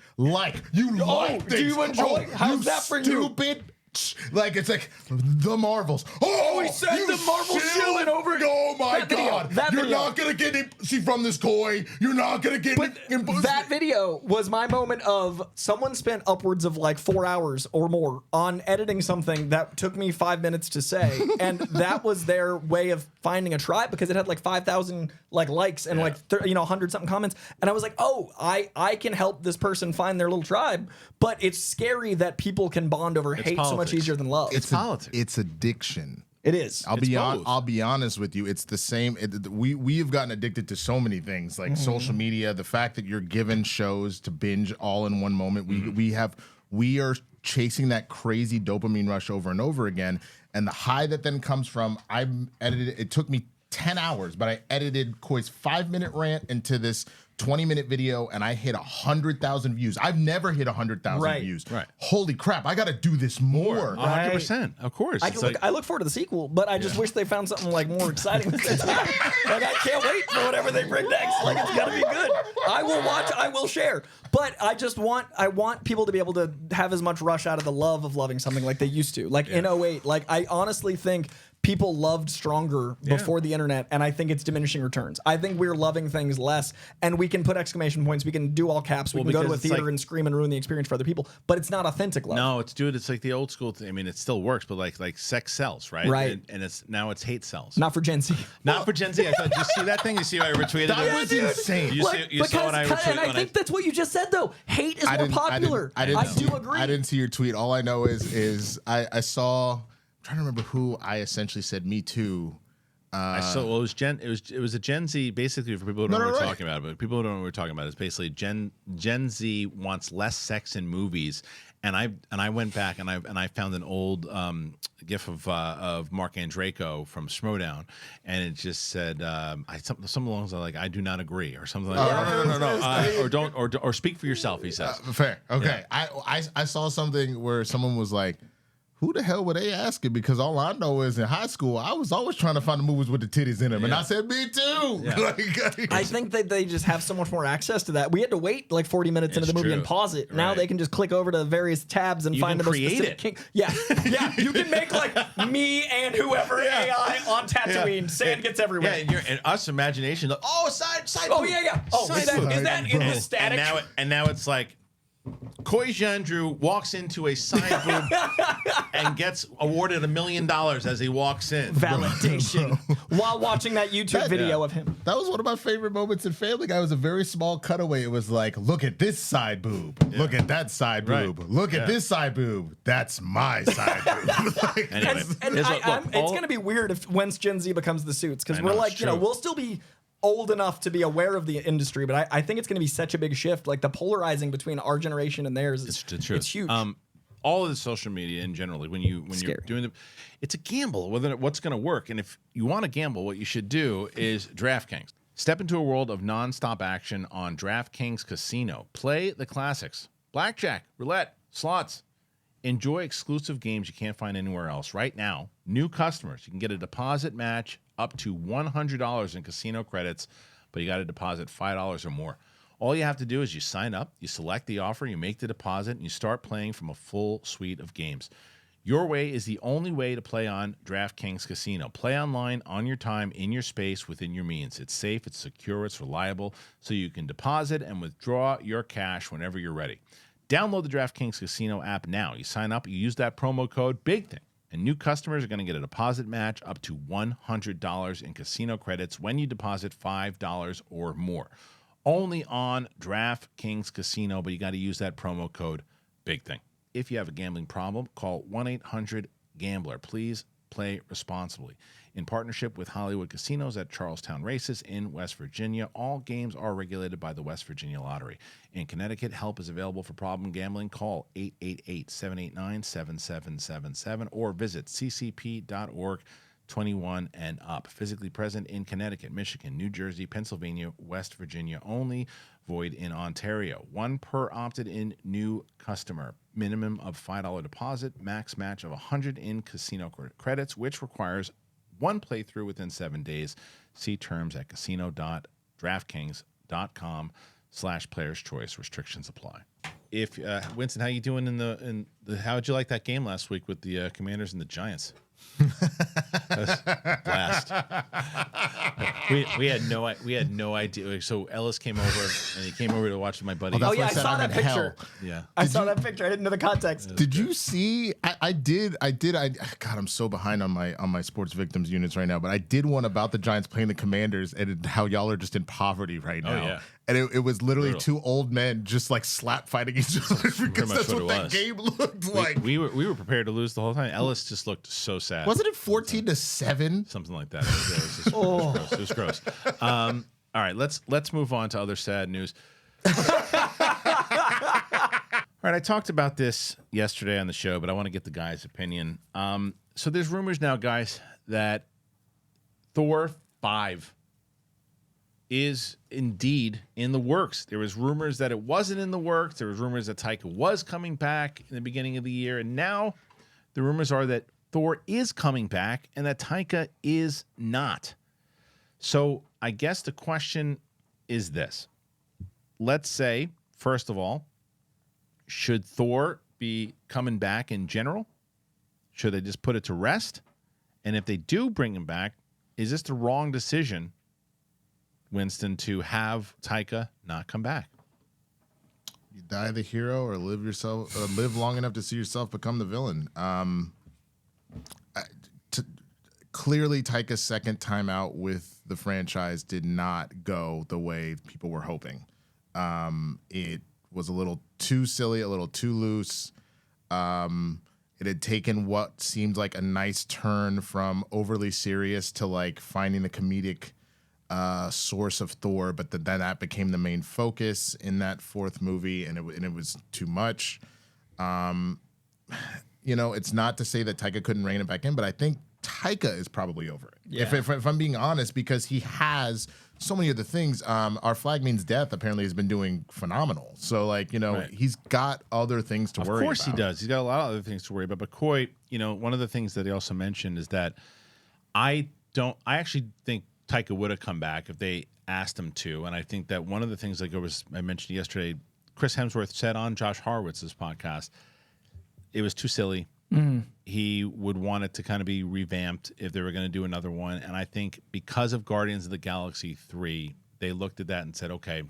you like things. Do you enjoy? How's that for you? Stupid. Like it's like the Marvels. Oh, he said the Marvels shilling over. Oh my God! You're video. not gonna get him. See from this Coy. You're not gonna get him. That video was my moment of someone spent upwards of like 4 hours or more on editing something that took me 5 minutes to say, and that was their way of finding a tribe because it had like 5,000 likes and 100 something comments, and I was like, oh, I can help this person find their little tribe, but it's scary that people can bond over hate so much easier than love. It's politics. It's addiction. It is. I'll be honest with you. It's the same. We have gotten addicted to so many things like social media. The fact that you're given shows to binge all in one moment. We are chasing that crazy dopamine rush over and over again. And the high that then comes from I edited it. It took me 10 hours, but I edited Coy's 5-minute rant into this 20-minute video, and I hit 100,000 views. I've never hit 100,000 views. Right. Holy crap! I got to do this more. 100%. Of course. I look forward to the sequel, but I just wish they found something like more exciting. Like I can't wait for whatever they bring next. Like it's gonna be good. I will watch. I will share. But I want people to be able to have as much rush out of the love of loving something like they used to. Like in 08, like I honestly think people loved Stronger before the internet, and I think it's diminishing returns. I think we're loving things less, and we can put exclamation points, we can do all caps, we can go to a theater and scream and ruin the experience for other people, but it's not authentic love. No, it's like the old school thing. I mean, it still works, but like sex sells, right? Right. And it's hate sells. Not for Gen Z. Not for Gen Z. I thought, did you see that thing? You see how I retweeted That it? was insane. You saw what I retweeted? And I think that's what you just said, though. Hate is more popular. I do agree. I didn't see your tweet. All I know is I saw. I'm trying to remember who I essentially said me too. It was a Gen Z, basically, for people who don't know what we're talking about. But people who don't know what we're talking about, it's basically Gen Z wants less sex in movies. And I went back and I found an old gif of Mark Andreyko from Schmodown, and it just said something along the lines like, I do not agree, or something like that. Or speak for yourself, he says. Fair. Okay. Yeah. I saw something where someone was like, who the hell were they asking? Because all I know is in high school, I was always trying to find the movies with the titties in them. And I said, me too. Yeah. I think that they just have so much more access to that. We had to wait like 40 minutes into the movie and pause it. Now they can just click over to various tabs and find the most specific Yeah. You can make like me and whoever AI on Tatooine. Sand gets everywhere. Yeah, and us imagination, like, side. Oh, yeah. Oh, is that in the static? And now it's like, Coy Jandreau walks into a side boob and gets awarded $1 million as he walks in. Validation. While watching that YouTube video of him. That was one of my favorite moments in Family Guy. It was a very small cutaway. It was like, look at this side boob. Yeah. Look at that side boob. Look at this side boob. That's my side boob. Anyway, it's going to be weird once Gen Z becomes the suits, because we're like, we'll still be old enough to be aware of the industry, but I think it's going to be such a big shift. Like the polarizing between our generation and theirs it's huge. All of the social media in general, like when you're doing it's a gamble whether what's going to work. And if you want to gamble, what you should do is DraftKings. Step into a world of nonstop action on DraftKings Casino. Play the classics: blackjack, roulette, slots. Enjoy exclusive games you can't find anywhere else. Right now, new customers, you can get a deposit match up to $100 in casino credits, but you got to deposit $5 or more. All you have to do is you sign up, you select the offer, you make the deposit, and you start playing from a full suite of games. Your way is the only way to play on DraftKings Casino. Play online, on your time, in your space, within your means. It's safe, it's secure, it's reliable, so you can deposit and withdraw your cash whenever you're ready. Download the DraftKings Casino app now. You sign up, you use that promo code, big thing, and new customers are going to get a deposit match up to $100 in casino credits when you deposit $5 or more. only on DraftKings Casino, but you got to use that promo code BIGTHING. If you have a gambling problem, call 1-800-GAMBLER. Please play responsibly. In partnership with Hollywood Casinos at Charlestown Races in West Virginia, all games are regulated by the West Virginia Lottery. In Connecticut, help is available for problem gambling. Call 888-789-7777 or visit ccp.org. 21 and up. Physically present in Connecticut, Michigan, New Jersey, Pennsylvania, West Virginia only. Void in Ontario. One per opted-in new customer. Minimum of $5 deposit. Max match of 100 in casino credits, which requires one playthrough within 7 days. See terms at casino.draftkings.com/players choice. Restrictions apply. If Winston, how you doing how'd you like that game last week with the Commanders and the Giants? Blast. We had no idea. So Ellis came over and he came over to watch with my buddy. Oh yeah, I saw that picture. Yeah, I saw that picture. I didn't know the context. Did you see? I did. God, I'm so behind on my sports victims units right now. But I did one about the Giants playing the Commanders and how y'all are just in poverty right now. Yeah. And it was literally two old men just like slap fighting each other because that's what that game looked like. We were prepared to lose the whole time. Ellis just looked so sad. Wasn't it 14-7? Something like that. It was gross. All right, let's move on to other sad news. All right, I talked about this yesterday on the show, but I want to get the guys' opinion. So there's rumors now, guys, that Thor 5 is indeed in the works. There was rumors that it wasn't in the works. There was rumors that Taika was coming back in the beginning of the year, and now the rumors are that Thor is coming back and that Taika is not. So I guess the question is this. Let's say, first of all, should Thor be coming back in general? Should they just put it to rest? And if they do bring him back, is this the wrong decision, Winston, to have Taika not come back? You die the hero or live long enough to see yourself become the villain. Clearly, Taika's second time out with the franchise did not go the way people were hoping. It was a little too silly, a little too loose. It had taken what seemed like a nice turn from overly serious to like finding the comedic source of Thor, but then that became the main focus in that fourth movie, and it was too much. It's not to say that Taika couldn't rein it back in, but I think Taika is probably over it. Yeah. If I'm being honest, because he has so many other things. Our Flag Means Death apparently has been doing phenomenal. So right. He's got other things to worry about. Of course he does. He's got a lot of other things to worry about. But Coy, one of the things that he also mentioned is that I actually think Taika would have come back if they asked him to. And I think that one of the things I mentioned yesterday, Chris Hemsworth said on Josh Horowitz's podcast, it was too silly. Mm-hmm. He would want it to kind of be revamped if they were going to do another one. And I think because of Guardians of the Galaxy 3, they looked at that and said, okay,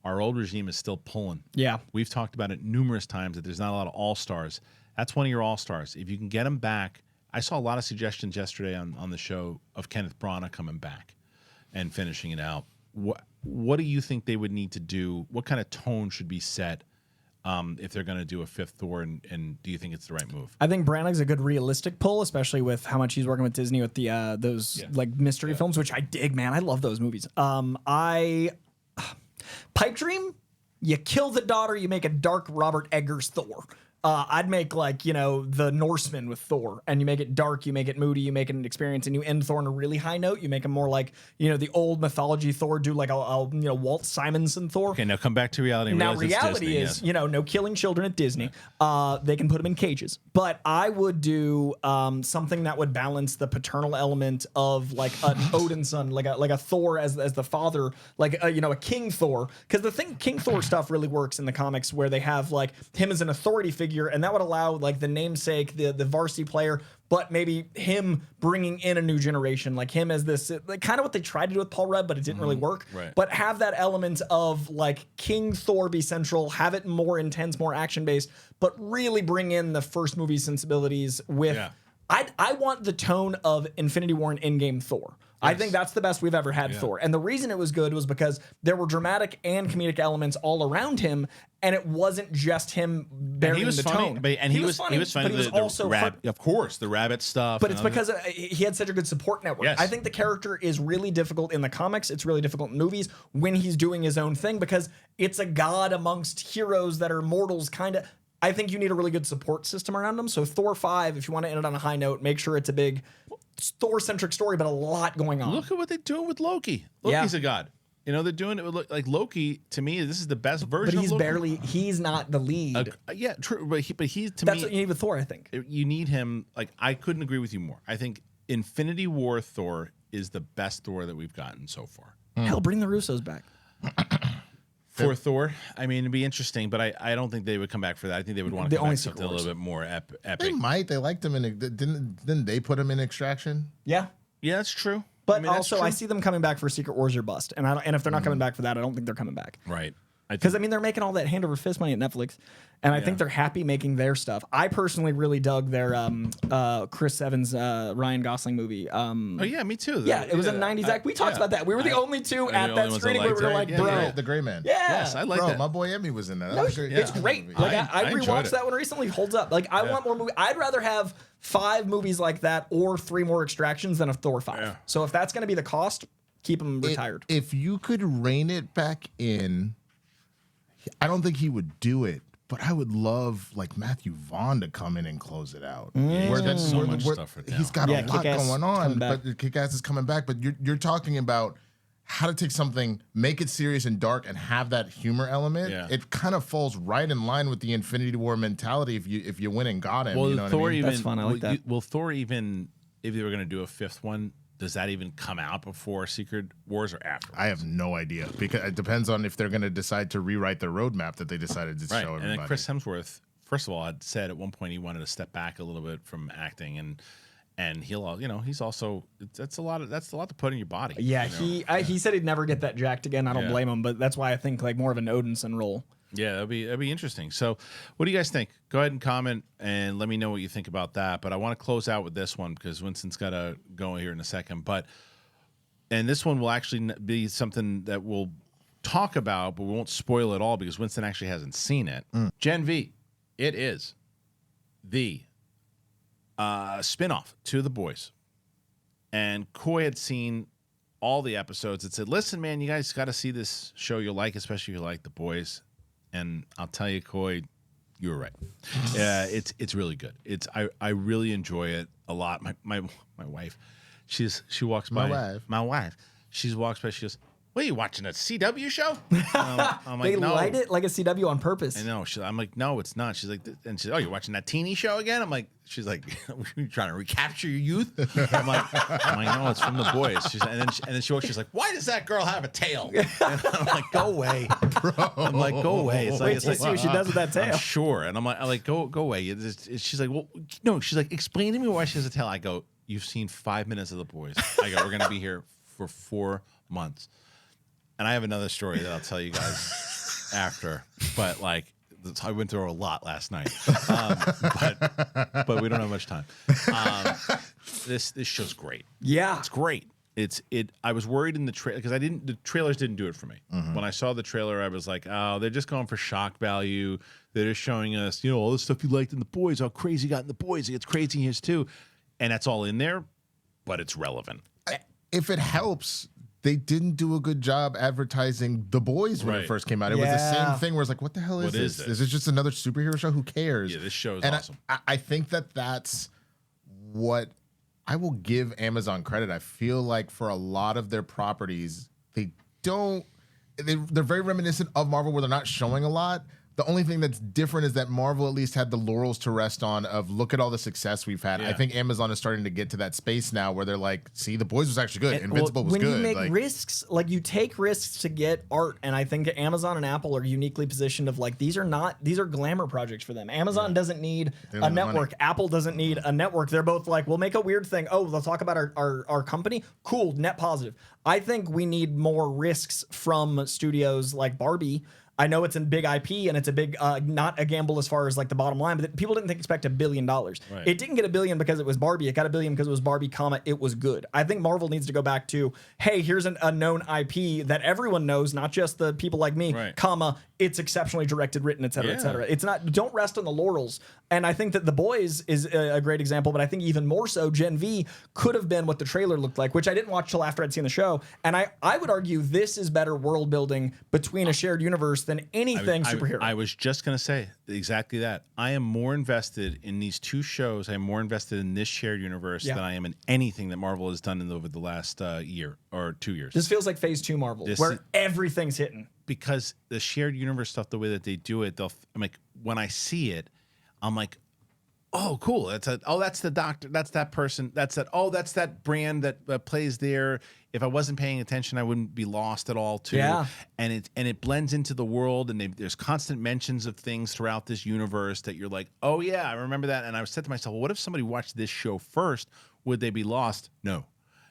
our old regime is still pulling. Yeah. We've talked about it numerous times that there's not a lot of all-stars. That's one of your all-stars. If you can get them back, I saw a lot of suggestions yesterday on the show of Kenneth Branagh coming back and finishing it out. What do you think they would need to do? What kind of tone should be set if they're going to do a fifth Thor, and do you think it's the right move? I think Branagh's a good realistic pull, especially with how much he's working with Disney with the those mystery films, which I dig, man. I love those movies. Pipe dream, you kill the daughter, you make a dark Robert Eggers Thor. I'd make the Norseman with Thor, and you make it dark, you make it moody, you make it an experience, and you end Thor on a really high note. You make him more like the old mythology Thor. Do like a Walt Simonson Thor. Okay, now come back to reality. Now reality is no killing children at Disney. They can put them in cages, but I would do something that would balance the paternal element of like an Odin son, like a Thor as the father, like a King Thor, because the King Thor stuff really works in the comics where they have like him as an authority figure. And that would allow like the namesake, the varsity player, but maybe him bringing in a new generation, like him as this, like kind of what they tried to do with Paul Rudd, but it didn't really work. Right. But have that element of like King Thor be central, have it more intense, more action based, but really bring in the first movie sensibilities with. Yeah. I want the tone of Infinity War and Endgame Thor. I think that's the best we've ever had Thor. And the reason it was good was because there were dramatic and comedic elements all around him, and it wasn't just him burying the tone. He was funny. But he was also of course, the rabbit stuff. But it's because he had such a good support network. Yes. I think the character is really difficult in the comics. It's really difficult in movies when he's doing his own thing because it's a god amongst heroes that are mortals, kind of. I think you need a really good support system around him. So Thor 5, if you want to end it on a high note, make sure it's a big Thor-centric story, but a lot going on. Look at what they're doing with Loki. Loki's a god. You know, they're doing it with like Loki. To me, this is the best version. But of Loki. He's not the lead. Yeah, true. But he's to That's me. what you need with Thor, I think. You need him. Like, I couldn't agree with you more. I think Infinity War Thor is the best Thor that we've gotten so far. Hell, bring the Russos back. For Thor, I mean, it'd be interesting, but I don't think they would come back for that. I think they would want to come back to something a little bit more epic. They might. They liked him in. Didn't they put him in Extraction? Yeah. Yeah, that's true. But I mean, also, I see them coming back for Secret Wars or bust, and if they're not coming back for that, I don't think they're coming back. Right. Because I mean, they're making all that hand over fist money at Netflix, and I think they're happy making their stuff. I personally really dug their Chris Evans Ryan Gosling movie. Oh yeah, me too. Yeah, it was a '90s act. We talked about that. We were the only two at that screening where we were like, "Bro, the Gray Man." Yeah, yes, I like that. My boy Emmy was in that. It's great. Like I rewatched that one recently. Holds up. Like I want more movie. I'd rather have 5 movies like that or 3 more Extractions than a Thor 5. Yeah. So if that's going to be the cost, keep them retired. If you could rein it back in. I don't think he would do it, but I would love like Matthew Vaughn to come in and close it out. Yeah, he's got so much stuff right now. He's got a lot Kick-Ass going on, back. but Kick-Ass is coming back. But you're talking about how to take something, make it serious and dark, and have that humor element. Yeah. It kind of falls right in line with the Infinity War mentality. If you win and got him, Well, you know Thor what I mean? That's fun. I like that. Will Thor even, if they were going to do a 5th one, does that even come out before Secret Wars or after? I have no idea because it depends on if they're going to decide to rewrite the roadmap that they decided to show everybody. And then Chris Hemsworth, first of all, had said at one point he wanted to step back a little bit from acting, and he'll, he's also that's a lot to put in your body. Yeah, he said he'd never get that jacked again. I don't blame him, but that's why I think like more of an Odinson role. Yeah, that'd be interesting. So, what do you guys think? Go ahead and comment and let me know what you think about that. But I want to close out with this one because Winston's got to go here in a second. And this one will actually be something that we'll talk about, but we won't spoil it all because Winston actually hasn't seen it. Gen V, it is the spinoff to The Boys, and Coy had seen all the episodes. It said, "Listen, man, you guys got to see this show. You'll like, especially if you like The Boys." And I'll tell you, Coy, you were right. It's really good. I really enjoy it a lot. My wife, she walks by. My wife. She walks by. She goes, "What are you watching, a CW show?" I'm like, They no. light it like a CW on purpose. I know. I'm like, no, it's not. She's like, and she's, "Oh, you're watching that teeny show again?" I'm like, she's like, "You're trying to recapture your youth?" I'm like, no, it's from The Boys. And then she walks. She's like, "Why does that girl have a tail?" And I'm like, "Go away, bro." I'm like, "Go away." It's like, see what she does with that tail. I'm sure. And I'm like, go away. She's like, "Well, no." She's like, "Explain to me why she has a tail." I go, "You've seen 5 minutes of The Boys." I go, "We're gonna be here for 4 months." And I have another story that I'll tell you guys after, but like I went through a lot last night, but we don't have much time. This show's great. Yeah, it's great. I was worried in the trailer because the trailers didn't do it for me. When I saw the trailer, I was like, oh, they're just going for shock value. They're just showing us, all the stuff you liked in The Boys, how crazy you got in The Boys. It's crazy in his too, and that's all in there, but it's relevant. If it helps, they didn't do a good job advertising The Boys when it first came out. It was the same thing where it's like, what the hell is this? Is this just another superhero show? Who cares? Yeah, this show is and awesome. I think that's what I will give Amazon credit. I feel like for a lot of their properties, they're very reminiscent of Marvel where they're not showing a lot. The only thing that's different is that Marvel at least had the laurels to rest on of look at all the success we've had. Yeah. I think Amazon is starting to get to that space now where they're like, see, The Boys was actually good. Invincible was good. When you make risks, like you take risks to get art, and I think Amazon and Apple are uniquely positioned of like, these are glamour projects for them. Amazon doesn't need a network. Money. Apple doesn't need a network. They're both like, we'll make a weird thing. Oh, they'll talk about our company. Cool, net positive. I think we need more risks from studios like Barbie. I know it's a big IP and it's a big, not a gamble as far as like the bottom line, but people didn't expect $1 billion. Right. It didn't get $1 billion because it was Barbie. It got $1 billion because it was Barbie, it was good. I think Marvel needs to go back to, hey, here's a known IP that everyone knows, not just the people like me, right. It's exceptionally directed, written, et cetera, et cetera. It's not, don't rest on the laurels. And I think that The Boys is a great example, but I think even more so, Gen V could have been what the trailer looked like, which I didn't watch till after I'd seen the show. And I would argue this is better world building between a shared universe than anything superhero. I was just going to say exactly that. I am more invested in these two shows. I am more invested in this shared universe than I am in anything that Marvel has done over the last year or 2 years. This feels like phase 2 Marvel, where everything's hitting. Because the shared universe stuff, the way that they do it, I'm like, when I see it, I'm like, oh, cool. That's the doctor. That's that person. That's that brand that plays there. If I wasn't paying attention, I wouldn't be lost at all too. Yeah. And it blends into the world, and there's constant mentions of things throughout this universe that you're like, oh yeah, I remember that. And I said to myself, well, what if somebody watched this show first? Would they be lost? No,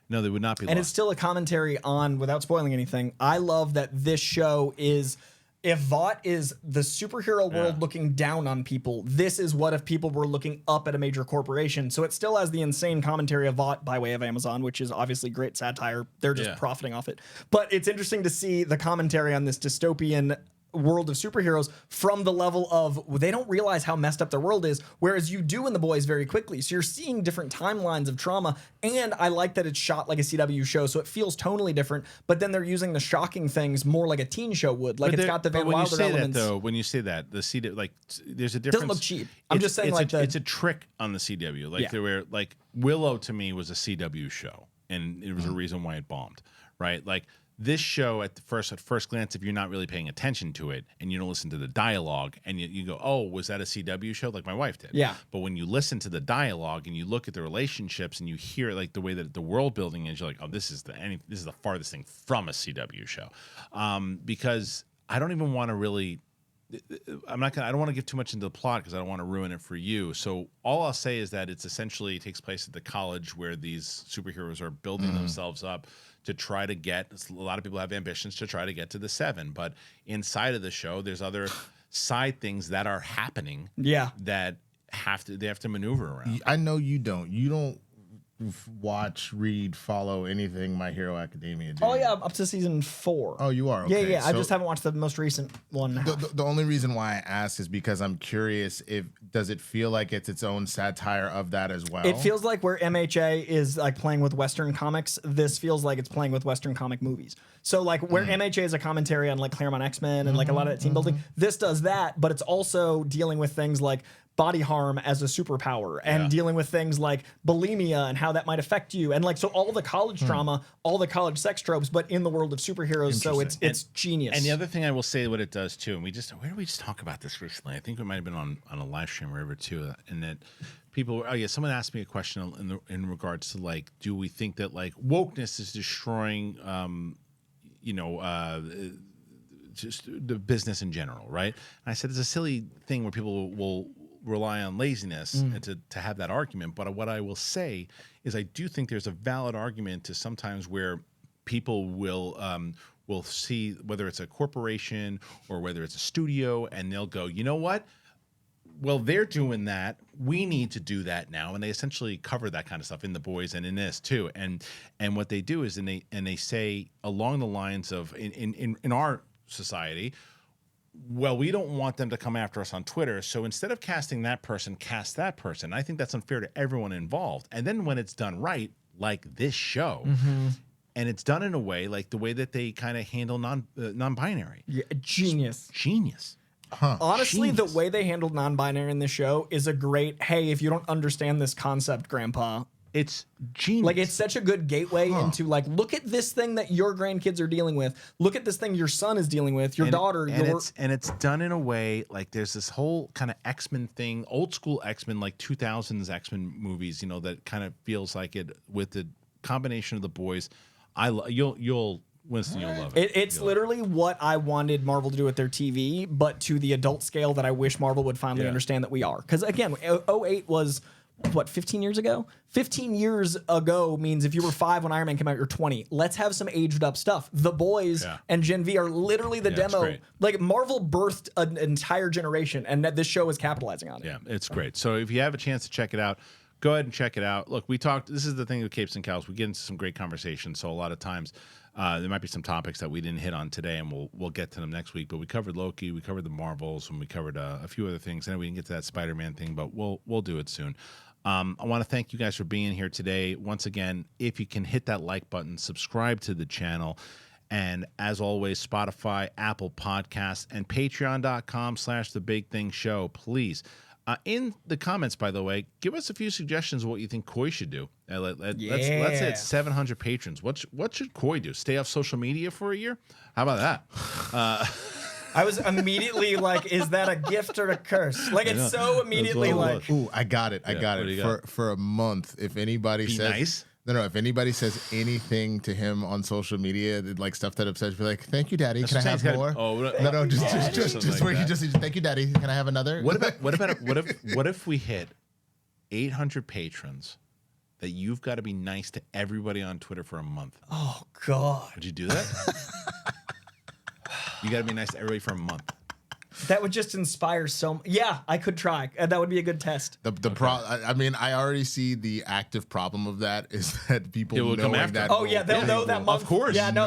they would not be lost. And it's still a commentary on, without spoiling anything, I love that this show is, if Vought is the superhero world looking down on people, this is what if people were looking up at a major corporation. So it still has the insane commentary of Vought by way of Amazon, which is obviously great satire. They're just profiting off it. But it's interesting to see the commentary on this dystopian world of superheroes from the level of they don't realize how messed up their world is, whereas you do in The Boys very quickly. So you're seeing different timelines of trauma, and I like that it's shot like a CW show, so it feels tonally different, but then they're using the shocking things more like a teen show would. Like, it's got the Van Wilder elements. When you say that, the CW, like, there's a difference. Doesn't look cheap. I'm just saying, it's a trick on the CW. Like, there were, like, Willow to me was a CW show, and it was a reason why it bombed, right? Like, this show at first glance, if you're not really paying attention to it and you don't listen to the dialogue and you go, oh, was that a CW show? Like my wife did. Yeah. But when you listen to the dialogue and you look at the relationships and you hear like the way that the world building is, you're like, oh, this is the farthest thing from a CW show. Because I don't even want to really, I don't want to give too much into the plot because I don't want to ruin it for you. So all I'll say is that it takes place at the college where these superheroes are building themselves up to try to get, a lot of people have ambitions to try to get to the 7, but inside of the show, there's other side things that are happening that they have to maneuver around. I know you don't watch, read, follow anything My Hero Academia. Oh yeah, up to season 4. Oh, you are? Okay. Yeah. So I just haven't watched the most recent one. The only reason why I ask is because I'm curious, does it feel like it's its own satire of that as well? It feels like where MHA is like playing with Western comics, this feels like it's playing with Western comic movies. So like where MHA is a commentary on like Claremont X-Men and like a lot of that team building, this does that, but it's also dealing with things like body harm as a superpower and dealing with things like bulimia and how that might affect you. And like, so all the college trauma, all the college sex tropes, but in the world of superheroes. So it's genius. And the other thing I will say what it does too, and where did we just talk about this recently? I think we might have been on a live stream or whatever too. And that people, someone asked me a question in regards to like, do we think that like wokeness is destroying, just the business in general, right? And I said, it's a silly thing where people will rely on laziness and to have that argument. But what I will say is I do think there's a valid argument to sometimes where people will see whether it's a corporation or whether it's a studio, and they'll go, you know what? Well, they're doing that. We need to do that now. And they essentially cover that kind of stuff in The Boys and in this too. And what they do is they say along the lines of in our society, well, we don't want them to come after us on Twitter, so instead of casting that person, cast that person. I think that's unfair to everyone involved. And then when it's done right, like this show, and it's done in a way like the way that they kind of handle non-binary. Yeah, genius. Honestly, Genius. the way they handled non-binary in this show is a great, hey, if you don't understand this concept, Grandpa, it's genius. Like, it's such a good gateway into, like, look at this thing that your grandkids are dealing with. Look at this thing your son is dealing with, your daughter. And it's done in a way, like, there's this whole kind of X-Men thing, old school X-Men, like 2000s X-Men movies, that kind of feels like it with the combination of The Boys. Winston, you'll love it. It's literally what I wanted Marvel to do with their TV, but to the adult scale that I wish Marvel would finally understand that we are. Because, again, 08 was what, 15 years ago? 15 years ago means if you were 5 when Iron Man came out, you're 20. Let's have some aged up stuff. The Boys and Gen V are literally the demo. Like, Marvel birthed an entire generation, and this show is capitalizing on it. Yeah, it's great. So if you have a chance to check it out, go ahead and check it out. Look, we talked, this is the thing with Capes and Cows. We get into some great conversations. So a lot of times there might be some topics that we didn't hit on today, and we'll get to them next week. But we covered Loki, we covered the Marvels, and we covered a few other things. And we didn't get to that Spider-Man thing, but we'll do it soon. I want to thank you guys for being here today. Once again, if you can hit that like button, subscribe to the channel. And as always, Spotify, Apple Podcasts, and patreon.com/thebigthingshow. Please. In the comments, by the way, give us a few suggestions of what you think Coy should do. Let's say it's 700 patrons. What should Coy do? Stay off social media for a year? How about that? I was immediately like, is that a gift or a curse? Like, it's so immediately like... Ooh, I got it. I got it. For a month, if anybody says... nice. No, if anybody says anything to him on social media, like stuff that upsets, be like, "Thank you, Daddy. Can I have more?" Just where he just "Thank you, Daddy. Can I have another?" What if we hit 800 patrons that you've got to be nice to everybody on Twitter for a month? Oh God! Would you do that? You got to be nice to everybody for a month. That would just inspire so. Yeah, I could try. That would be a good test. I mean, I already see the active problem of that is that people will come after that. Oh yeah, they'll know that month. Of course. Yeah, no,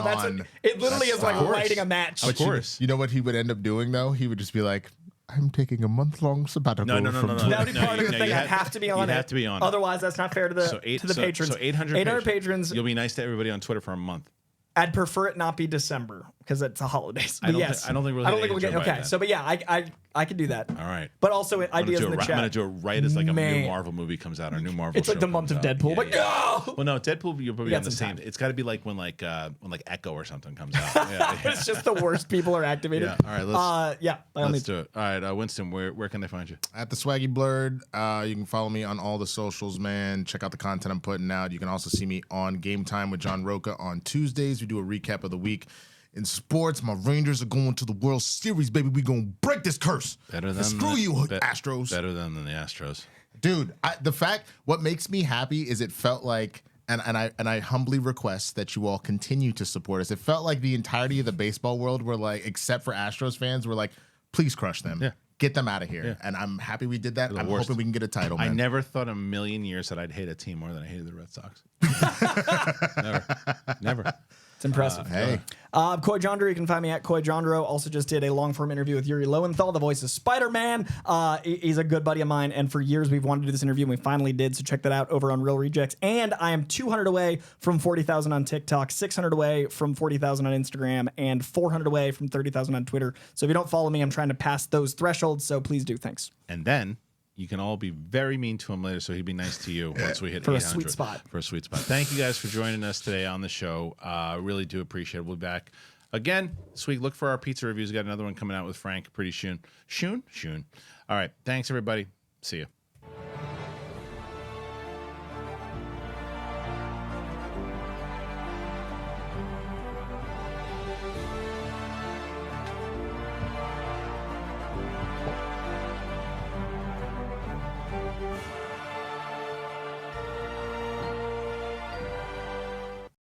it literally is like lighting a match. Of course. You know what he would end up doing though? He would just be like, "I'm taking a month-long sabbatical." No. That would be part of the thing. I have to be on it. You have to be on it. Otherwise, that's not fair to the patrons. So 800 patrons. You'll be nice to everybody on Twitter for a month. I'd prefer it not be December because it's a holidays. But I don't think we'll get okay. So, but yeah, I could do that. All right. But also ideas in the chat. I'm gonna do it right as like a new Marvel movie comes out. Or a new Marvel. It's like the month of Deadpool. But no. Well, no, Deadpool. You're probably on the same. It's got to be like when like Echo or something comes out. It's just the worst people are activated. Yeah. All right. Let's do it. All right, Winston. Where can they find you? At the Swaggy Blurred. You can follow me on all the socials, man. Check out the content I'm putting out. You can also see me on Game Time with John Roca on Tuesdays. We do a recap of the week in sports. My Rangers are going to the World Series, baby. We gonna break this curse. Screw you, Astros. Better than the Astros, dude. What makes me happy is it felt like, and I humbly request that you all continue to support us. It felt like the entirety of the baseball world were like, except for Astros fans, were like, please crush them. Yeah. Get them out of here. Yeah. And I'm happy we did that. I'm hoping we can get a title, man. I never thought in a million years that I'd hate a team more than I hated the Red Sox. Never. It's impressive. Hey. Coy Jandreau, you can find me at Coy Jandreau. Also just did a long-form interview with Yuri Lowenthal, the voice of Spider-Man. He's a good buddy of mine, and for years we've wanted to do this interview, and we finally did, so check that out over on Real Rejects. And I am 200 away from 40,000 on TikTok, 600 away from 40,000 on Instagram, and 400 away from 30,000 on Twitter. So if you don't follow me, I'm trying to pass those thresholds, so please do. Thanks. And then you can all be very mean to him later, so he'd be nice to you once we hit 800. For a sweet spot. Thank you guys for joining us today on the show. Really do appreciate it. We'll be back again this week. Look for our pizza reviews. Got another one coming out with Frank pretty soon. Soon? All right. Thanks, everybody. See you.